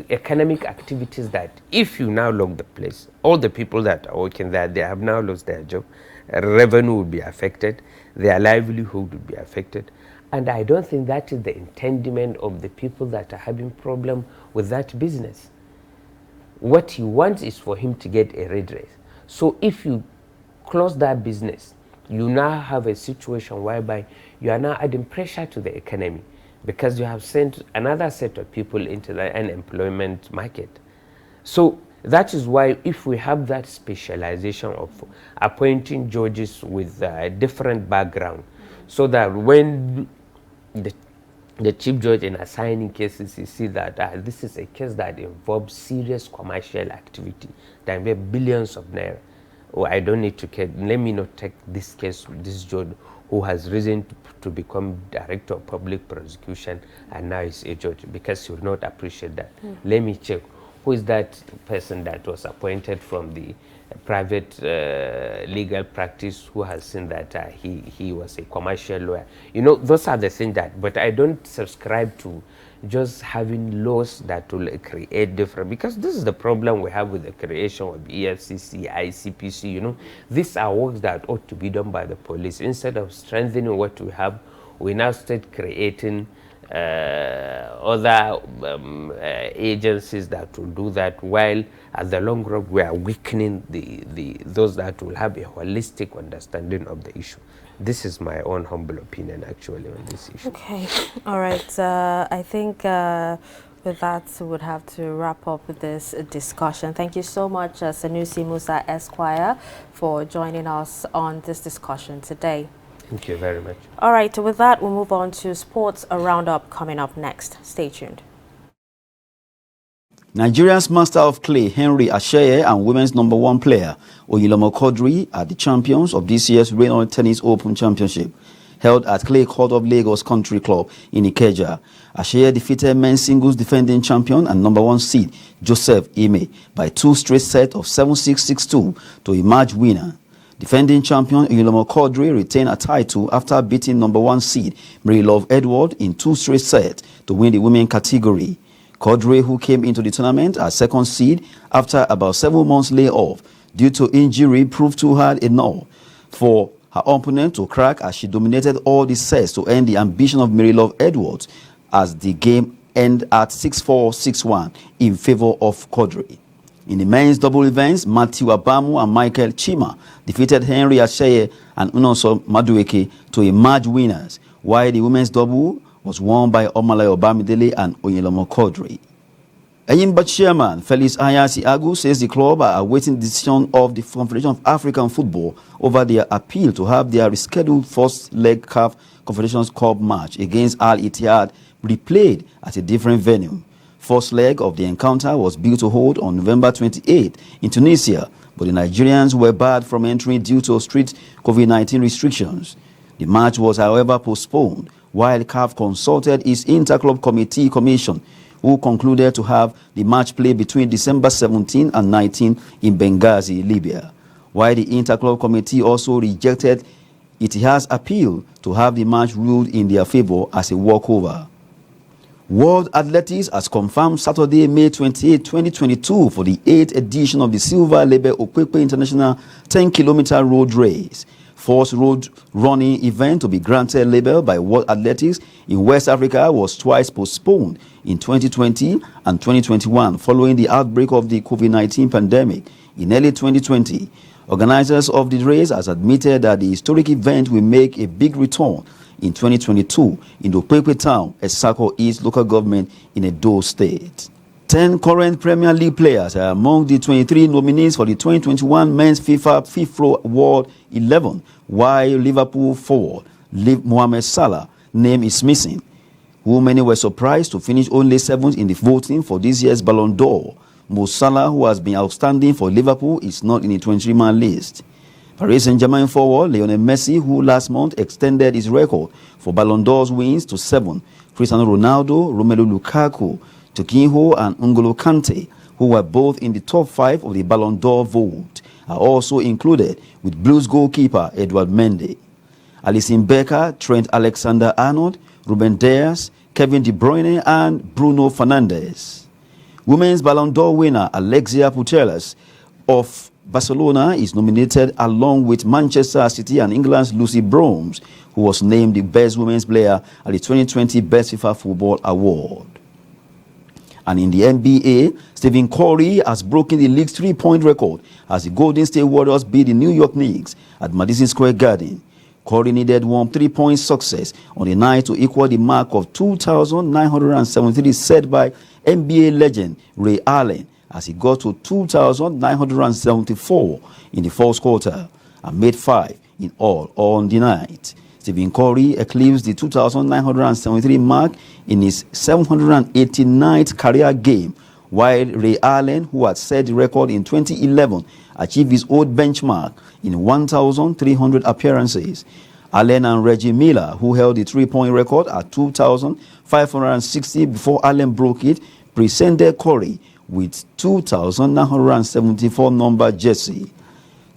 economic activities that if you now lock the place, all the people that are working there, they have now lost their job, revenue will be affected, their livelihood will be affected. And I don't think that is the intendment of the people that are having problem with that business. What he wants is for him to get a redress. So if you close that business, you now have a situation whereby you are now adding pressure to the economy because you have sent another set of people into the unemployment market. So that is why if we have that specialization of appointing judges with a different background, so that when the chief judge in assigning cases, you see that this is a case that involves serious commercial activity, that may be billions of naira. Oh, I don't need to care. Let me not take this case, this judge who has risen to become director of public prosecution and now is a judge, because he will not appreciate that. Let me check who is that person that was appointed from the private legal practice who has seen that he was a commercial lawyer. You know, those are the things that, but I don't subscribe to just having laws that will create different, because this is the problem we have with the creation of EFCC, ICPC, you know. These are works that ought to be done by the police. Instead of strengthening what we have, we now start creating other agencies that will do that, while at the long run we are weakening those that will have a holistic understanding of the issue. This is my own humble opinion actually on this issue. Okay, all right. I think with that we would have to wrap up with this discussion. Thank you so much, Sanusi Musa Esquire, for joining us on this discussion today. Thank you very much. All right, with that, we'll move on to sports roundup coming up next. Stay tuned. Nigeria's master of clay, Henry Asheye, and women's #1 player, Oyinlomo Quadri, are the champions of this year's Reynolds Tennis Open Championship, held at Clay Court of Lagos Country Club in Ikeja. Asheye defeated men's singles defending champion and #1 seed, Joseph Ime, by 2 straight sets of 7-6, 6-2 to emerge winner. Defending champion Oyinlomo Quadri retained a title after beating #1 seed Marylove Edward in 2 straight sets to win the women category. Quadri, who came into the tournament as 2nd seed after about 7 months layoff due to injury, proved too hard enough for her opponent to crack as she dominated all the sets to end the ambition of Marylove Edwards as the game ended at 6-4, 6-1 in favor of Quadri. In the men's double events, Matthew Abamu and Michael Chima defeated Henry Asheye and Unoso Madueke to emerge winners, while the women's double was won by Omalayo Bamidele and Oyinlomo Quadri. Enyimba chairman Felix Ayasi Agu says the club are awaiting the decision of the Confederation of African Football over their appeal to have their rescheduled first-leg CAF Confederations Cup match against Al Ittihad replayed at a different venue. First leg of the encounter was built to hold on November 28 in Tunisia, but the Nigerians were barred from entering due to strict COVID-19 restrictions. The match was, however, postponed while CAF consulted its Interclub Committee Commission, who concluded to have the match played between December 17 and 19 in Benghazi, Libya. While the Interclub Committee also rejected Ittihad's appeal to have the match ruled in their favor as a walkover. World Athletics has confirmed Saturday, May 28, 2022 for the 8th edition of the Silver Label Okwekwe International 10-kilometer road race. First road running event to be granted label by World Athletics in West Africa was twice postponed in 2020 and 2021 following the outbreak of the COVID-19 pandemic. In early 2020, organizers of the race has admitted that the historic event will make a big return in 2022 in the Okwekwe town, Esako East local government in Edo State. 10 current Premier League players are among the 23 nominees for the 2021 Men's FIFA FIFA World 11, while Liverpool forward Mohamed Salah name is missing, who many were surprised to finish only 7th in the voting for this year's Ballon d'Or. Mo Salah, who has been outstanding for Liverpool, is not in the 23-man list. Paris Saint-Germain forward Lionel Messi, who last month extended his record for Ballon d'Or's wins to 7, Cristiano Ronaldo, Romelu Lukaku, Tokinho and N'Golo Kante, who were both in the top 5 of the Ballon d'Or vote, are also included, with Blues goalkeeper Edouard Mendy. Alisson Becker, Trent Alexander-Arnold, Ruben Dias, Kevin De Bruyne and Bruno Fernandes. Women's Ballon d'Or winner Alexia Putellas of Barcelona is nominated along with Manchester City and England's Lucy Bronze, who was named the best women's player at the 2020 Best FIFA Football Award. And in the NBA, Stephen Curry has broken the league's three-point record as the Golden State Warriors beat the New York Knicks at Madison Square Garden. Curry needed one three-point success on the night to equal the mark of 2,973 set by NBA legend Ray Allen as he got to 2,974 in the first quarter and made 5 in all on the night. Stephen Curry eclipsed the 2,973 mark in his 789th career game, while Ray Allen, who had set the record in 2011, achieved his old benchmark in 1,300 appearances. Allen and Reggie Miller, who held the three-point record at 2,560 before Allen broke it, presented Curry with 2,974 number jersey.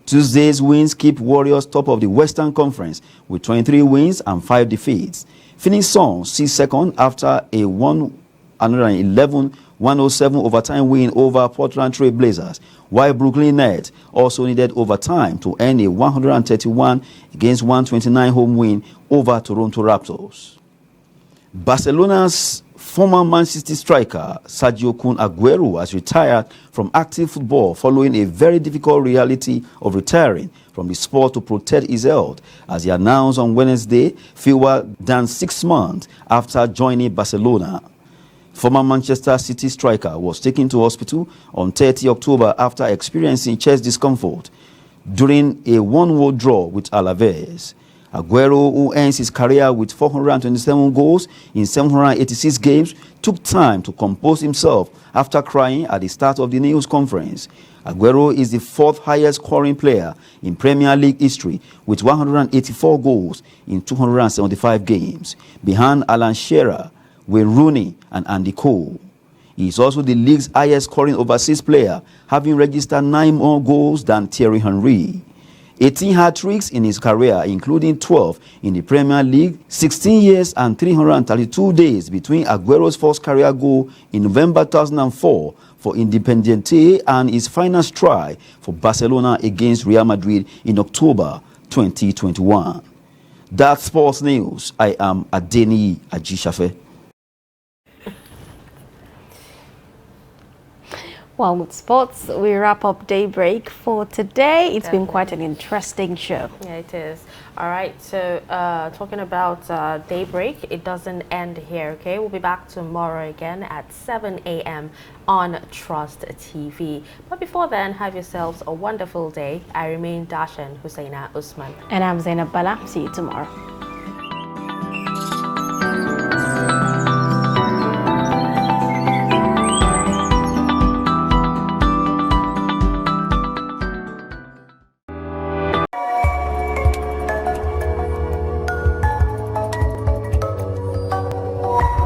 Tuesday's wins keep Warriors top of the Western Conference with 23 wins and 5 defeats. Phoenix Suns see second after a 111-107 overtime win over Portland Trail Blazers, while Brooklyn Nets also needed overtime to earn a 131-129 home win over Toronto Raptors. Barcelona's former Man City striker Sergio Kun Aguero has retired from active football following a very difficult reality of retiring from the sport to protect his health, as he announced on Wednesday, fewer than 6 months after joining Barcelona. Former Manchester City striker was taken to hospital on 30 October after experiencing chest discomfort during a 1-1 draw with Alaves. Aguero, who ends his career with 427 goals in 786 games, took time to compose himself after crying at the start of the news conference. Aguero is the 4th highest scoring player in Premier League history with 184 goals in 275 games, behind Alan Shearer, Wayne Rooney and Andy Cole. He is also the league's highest scoring overseas player, having registered 9 more goals than Thierry Henry. 18 hat-tricks in his career, including 12 in the Premier League, 16 years and 332 days between Aguero's first career goal in November 2004 for Independiente and his final strike for Barcelona against Real Madrid in October 2021. That's sports news. I am Adeni Ajishafe. Well, with sports, we wrap up Daybreak for today. It's been quite an interesting show. Yeah, it is. All right, so talking about Daybreak, it doesn't end here, okay? We'll be back tomorrow again at 7 a.m. on Trust TV. But before then, have yourselves a wonderful day. I remain Dashan Hussaina Usman. And I'm Zainab Bala. See you tomorrow.